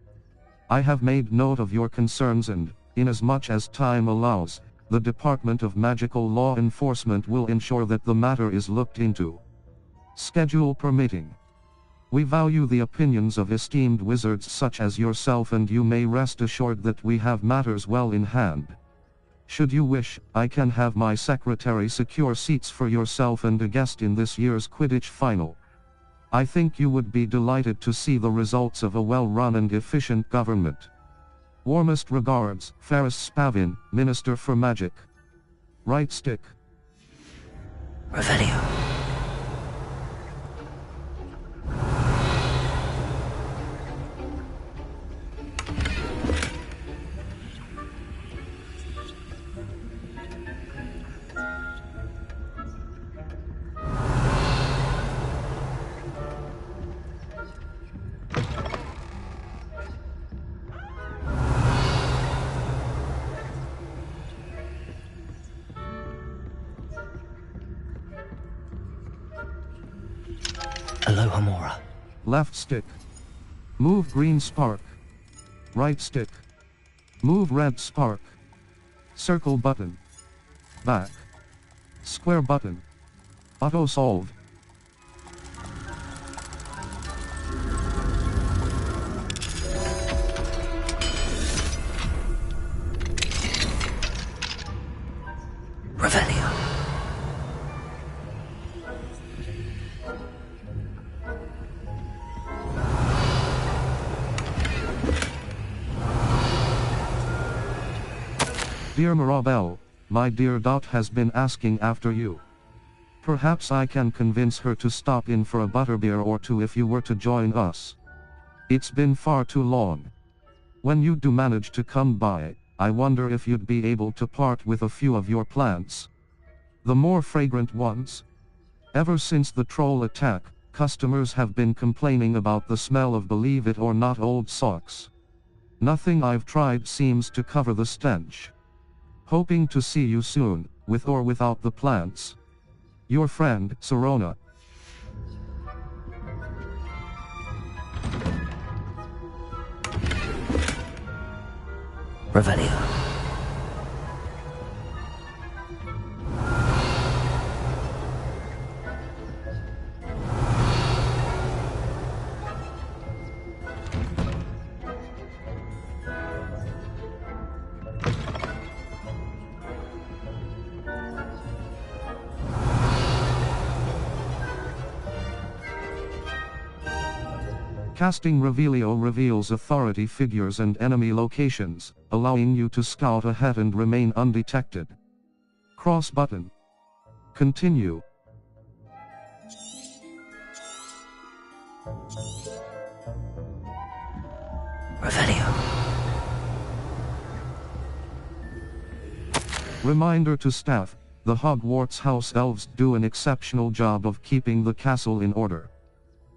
I have made note of your concerns and, inasmuch as time allows, the Department of Magical Law Enforcement will ensure that the matter is looked into. Schedule permitting. We value the opinions of esteemed wizards such as yourself, and you may rest assured that we have matters well in hand. Should you wish, I can have my secretary secure seats for yourself and a guest in this year's Quidditch final. I think you would be delighted to see the results of a well-run and efficient government. Warmest regards, Ferris Spavin, Minister for Magic. Right stick. Revelio. Aloha Mora. Left stick. Move green spark. Right stick. Move red spark. Circle button. Back. Square button. Auto solve. Revelio. Dear Mirabelle, my dear Dot has been asking after you. Perhaps I can convince her to stop in for a butterbeer or two if you were to join us. It's been far too long. When you do manage to come by, I wonder if you'd be able to part with a few of your plants. The more fragrant ones. Ever since the troll attack, customers have been complaining about the smell of believe it or not old socks. Nothing I've tried seems to cover the stench. Hoping to see you soon, with or without the plants. Your friend, Serona. Revelio. Casting Revelio reveals authority figures and enemy locations, allowing you to scout ahead and remain undetected. Cross button. Continue. Revelio. Reminder to staff, the Hogwarts house elves do an exceptional job of keeping the castle in order.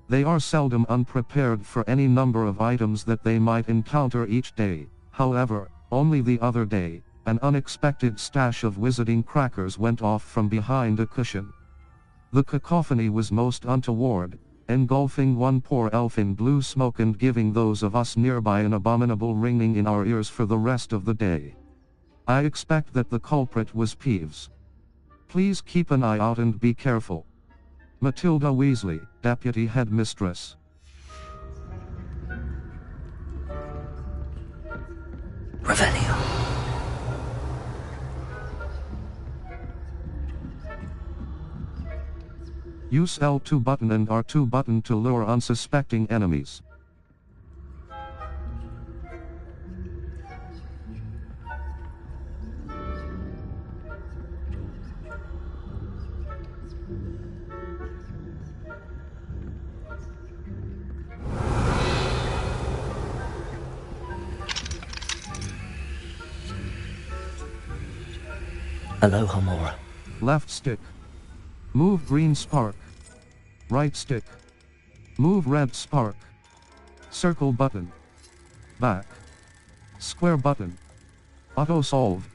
They are seldom unprepared for any number of items that they might encounter each day. However, only the other day, an unexpected stash of wizarding crackers went off from behind a cushion. The cacophony was most untoward, engulfing one poor elf in blue smoke and giving those of us nearby an abominable ringing in our ears for the rest of the day. I expect that the culprit was Peeves. Please keep an eye out and be careful. Matilda Weasley, Deputy Headmistress. Revelio. Use L2 button and R2 button to lure unsuspecting enemies. Aloha Mora. Left stick. Move green spark. Right stick. Move red spark. Circle button. Back. Square button. Auto solve.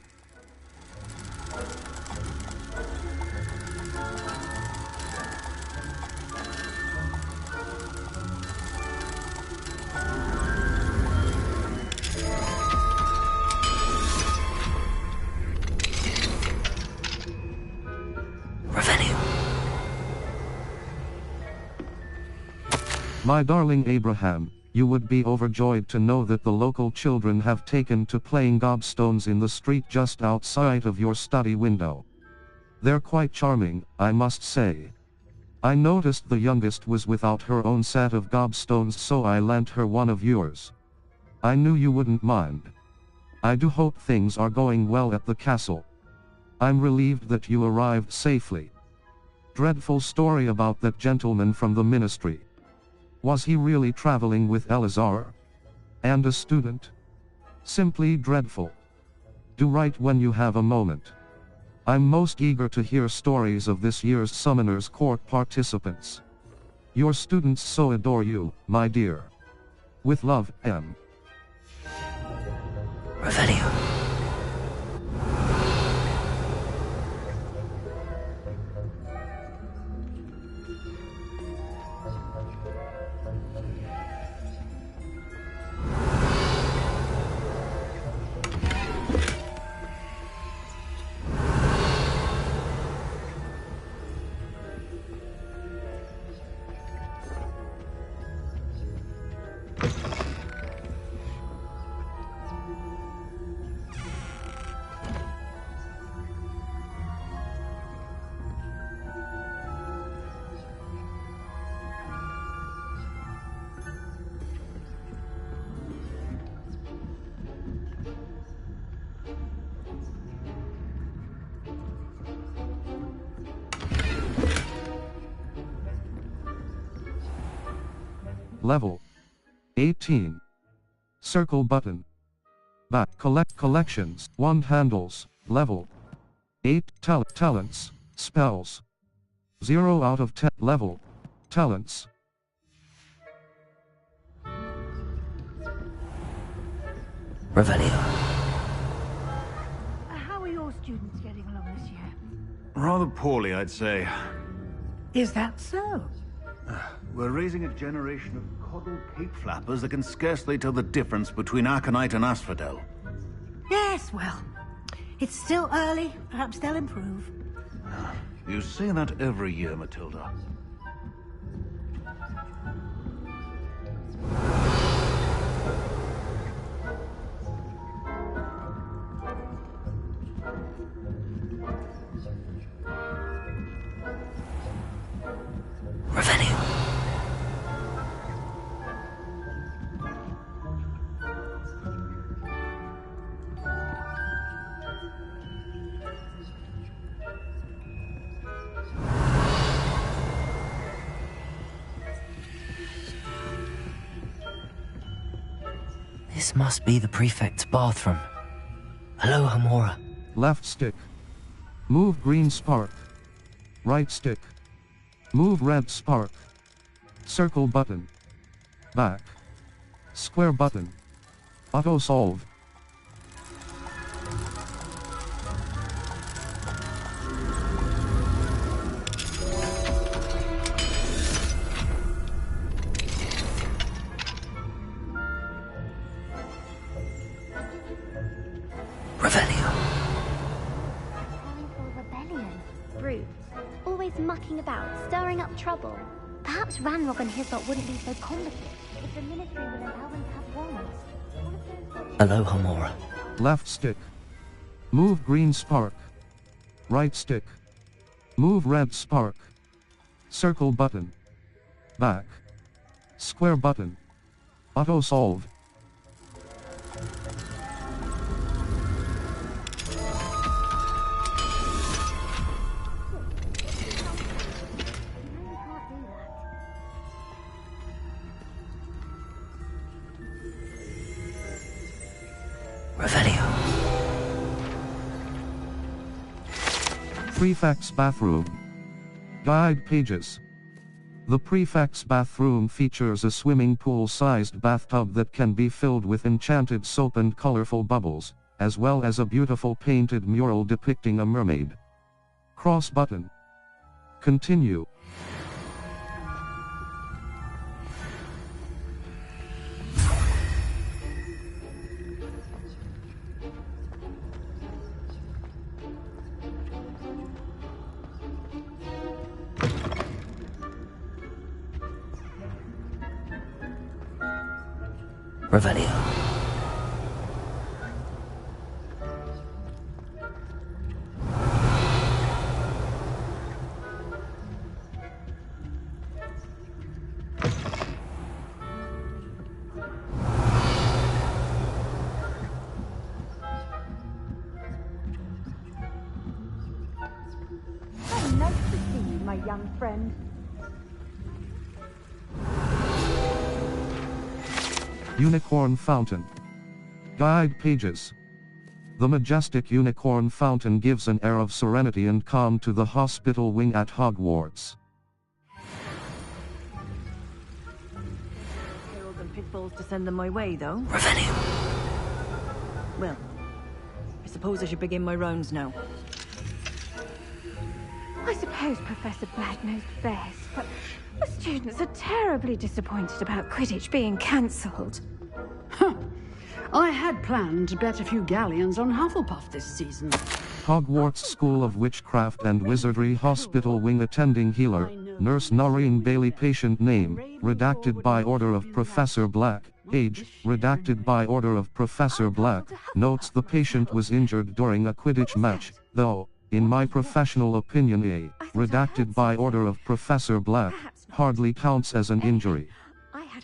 My darling Abraham, you would be overjoyed to know that the local children have taken to playing gobstones in the street just outside of your study window. They're quite charming, I must say. I noticed the youngest was without her own set of gobstones, so I lent her one of yours. I knew you wouldn't mind. I do hope things are going well at the castle. I'm relieved that you arrived safely. Dreadful story about that gentleman from the ministry. Was he really traveling with Elazar? And a student? Simply dreadful. Do write when you have a moment. I'm most eager to hear stories of this year's Summoner's Court participants. Your students so adore you, my dear. With love, M. Revelio. Level 18. Circle button. Back. Collections. Wand handles. Level 8. Talents. Spells. 0 out of 10. Level. Talents. Revelio. How are your students getting along this year? Rather poorly, I'd say. Is that so? We're raising a generation of coddled cape flappers that can scarcely tell the difference between Aconite and Asphodel. Yes, well, it's still early. Perhaps they'll improve. You say that every year, Matilda. Revelio. This must be the prefect's bathroom. Aloha Mora. Left stick. Move green spark. Right stick. Move red spark. Circle button. Back. Square button. Auto solve. Revelio. Preparing for a rebellion. Brutes. Always mucking about, stirring up trouble. Perhaps Ranrock and his lot wouldn't be so combative if the ministry would allow them to have wands. One of those Aloha Mora. Left stick. Move green spark. Right stick. Move red spark. Circle button. Back. Square button. Auto solve. Revelio. Prefect's bathroom. Guide pages. The prefect's bathroom features a swimming pool-sized bathtub that can be filled with enchanted soap and colorful bubbles, as well as a beautiful painted mural depicting a mermaid. Cross button. Continue. Revelio. Oh, nice to see you, my young friend. Unicorn Fountain. Guide pages. The majestic Unicorn Fountain gives an air of serenity and calm to the hospital wing at Hogwarts. Perils and pitfalls to send them my way, though. Revelio. Well, I suppose I should begin my rounds now. I suppose Professor Black knows best, but the students are terribly disappointed about Quidditch being cancelled. I had planned to bet a few galleons on Hufflepuff this season. Hogwarts School of Witchcraft and Wizardry Hospital Wing attending healer, Nurse Noreen Bailey. Patient name, redacted by order of Professor Black. Age, redacted by order of Professor Black. Notes the patient was injured during a Quidditch match, though, in my professional opinion redacted by order of Professor Black, hardly counts as an injury.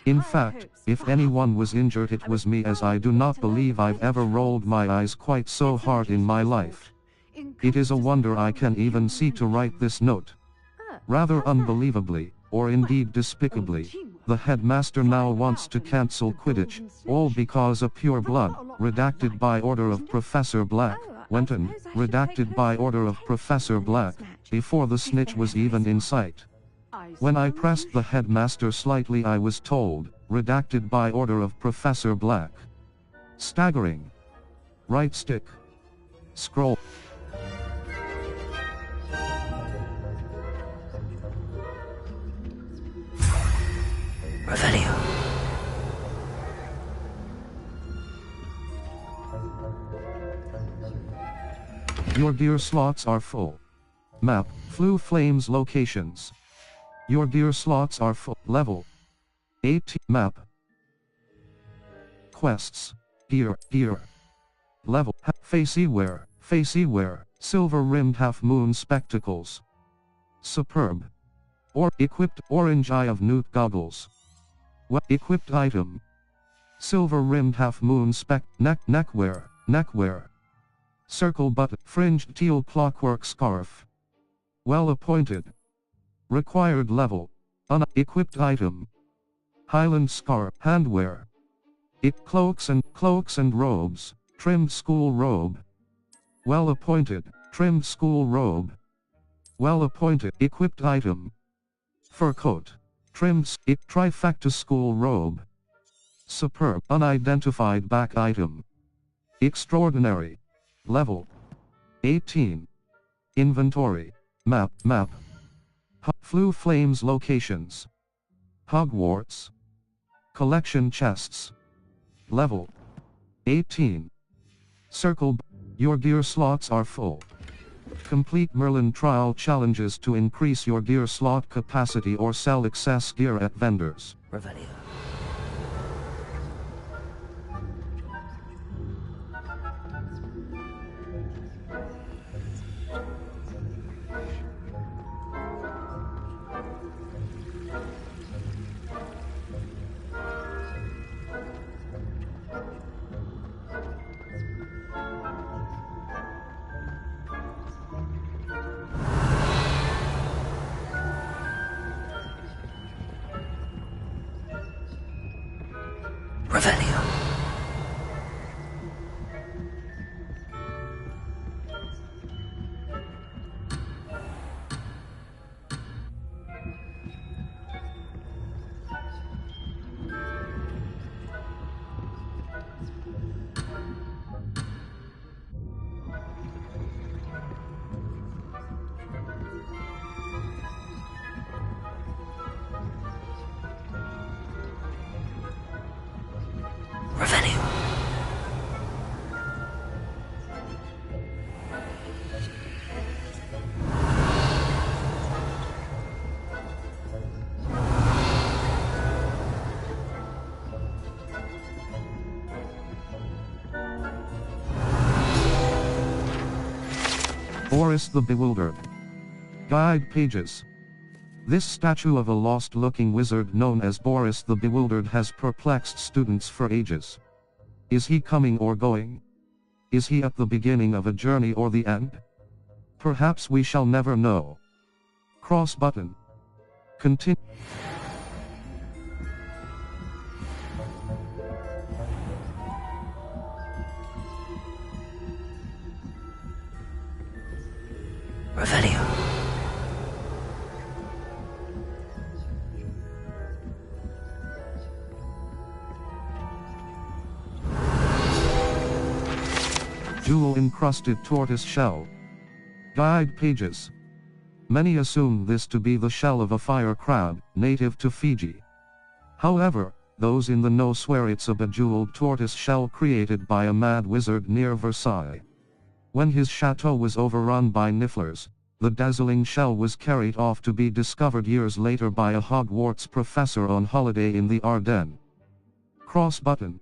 In fact, if anyone was injured it was me, as I do not believe I've ever rolled my eyes quite so hard in my life. It is a wonder I can even see to write this note. Rather unbelievably, or indeed despicably, the headmaster now wants to cancel Quidditch, all because of pure blood, redacted by order of Professor Black, went on, redacted by order of Professor Black, before the snitch was even in sight. When I pressed the headmaster slightly I was told, redacted by order of Professor Black. Staggering. Right stick. Scroll. Revelio. Your gear slots are full. Map, Flue Flames locations. Your gear slots are full. Level 8. Map. Quests. Gear. Level. Facey wear. Silver-rimmed half-moon spectacles. Superb. Or equipped orange eye of newt goggles. Equipped item. Silver-rimmed half-moon neckwear. Circle button. Fringed teal clockwork scarf. Well appointed. Required level. Unequipped item. Highland scarf. Handwear. Cloaks and robes. Trimmed school robe. Well appointed. Trimmed school robe. Well appointed. Equipped item. Fur coat. Trimmed trifecta school robe. Superb. Unidentified back item. Extraordinary. Level 18. Inventory. Map. Flue Flames locations. Hogwarts. Collection chests. Level 18. Circle. Your gear slots are full. Complete Merlin trial challenges to increase your gear slot capacity or sell excess gear at vendors. Revelio. Revelio. Boris the Bewildered. Guide pages. This statue of a lost-looking wizard known as Boris the Bewildered has perplexed students for ages. Is he coming or going? Is he at the beginning of a journey or the end? Perhaps we shall never know. Cross button. Continue. Revelio. Jewel-encrusted tortoise shell. Guide pages. Many assume this to be the shell of a fire crab, native to Fiji. However, those in the know swear it's a bejeweled tortoise shell created by a mad wizard near Versailles. When his chateau was overrun by nifflers, the dazzling shell was carried off to be discovered years later by a Hogwarts professor on holiday in the Ardennes. Cross button.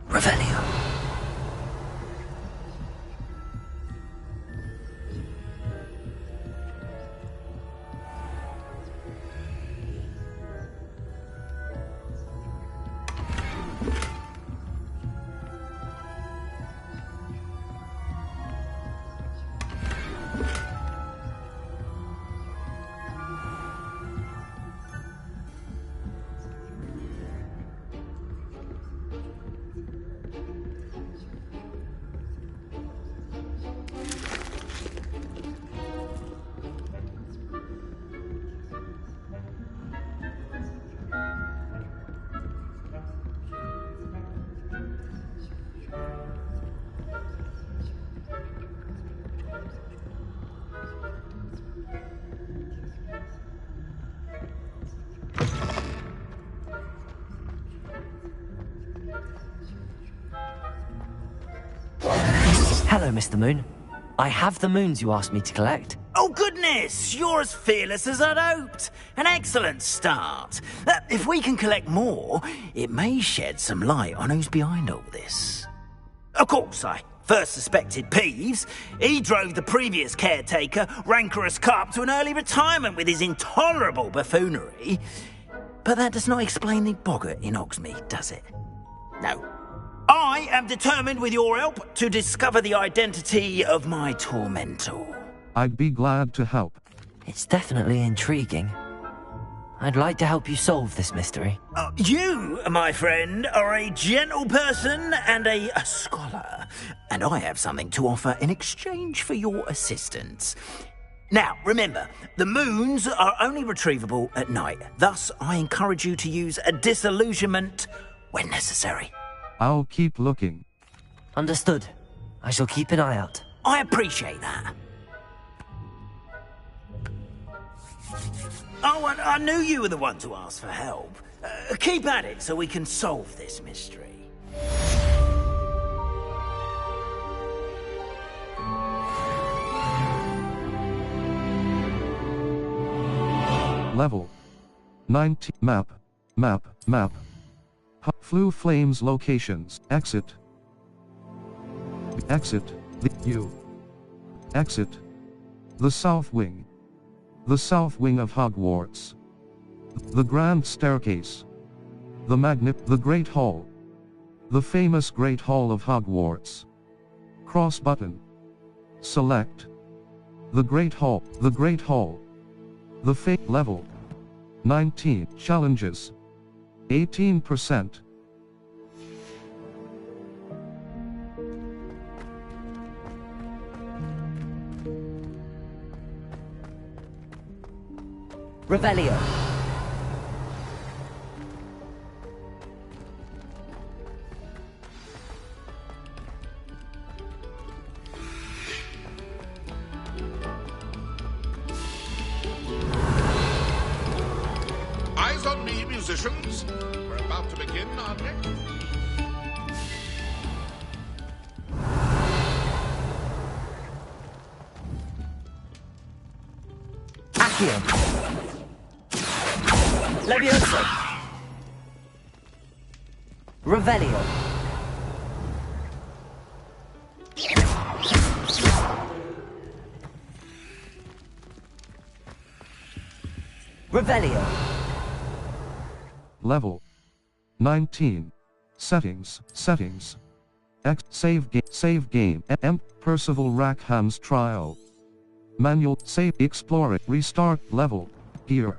Revelio. Hello, Mr. Moon. I have the moons you asked me to collect. Oh, goodness! You're as fearless as I'd hoped. An excellent start. If we can collect more, it may shed some light on who's behind all this. Of course, I first suspected Peeves. He drove the previous caretaker, Rancorous Carp, to an early retirement with his intolerable buffoonery. But that does not explain the boggart in Hogsmeade, does it? No. I am determined, with your help, to discover the identity of my tormentor. I'd be glad to help. It's definitely intriguing. I'd like to help you solve this mystery. You, my friend, are a gentle person and a scholar, and I have something to offer in exchange for your assistance. Now, remember, the moons are only retrievable at night. Thus, I encourage you to use a disillusionment when necessary. I'll keep looking. Understood. I shall keep an eye out. I appreciate that. Oh, I knew you were the one to ask for help. Keep at it so we can solve this mystery. Level 19. Map. Flue Flames locations. Exit. Exit. Exit. The South Wing. The South Wing of Hogwarts. The Grand Staircase. The Great Hall. The famous Great Hall of Hogwarts. Cross button. Select. The Great Hall. The Great Hall. The Fake Level 19. Challenges 18%. Revelio. Eyes on me, musicians. We're about to begin our next... Accio. Levioso. Revelio. Revelio. Level 19. Settings. Save game. Percival Rackham's trial. Manual. Save. Explore it. Restart level. Gear.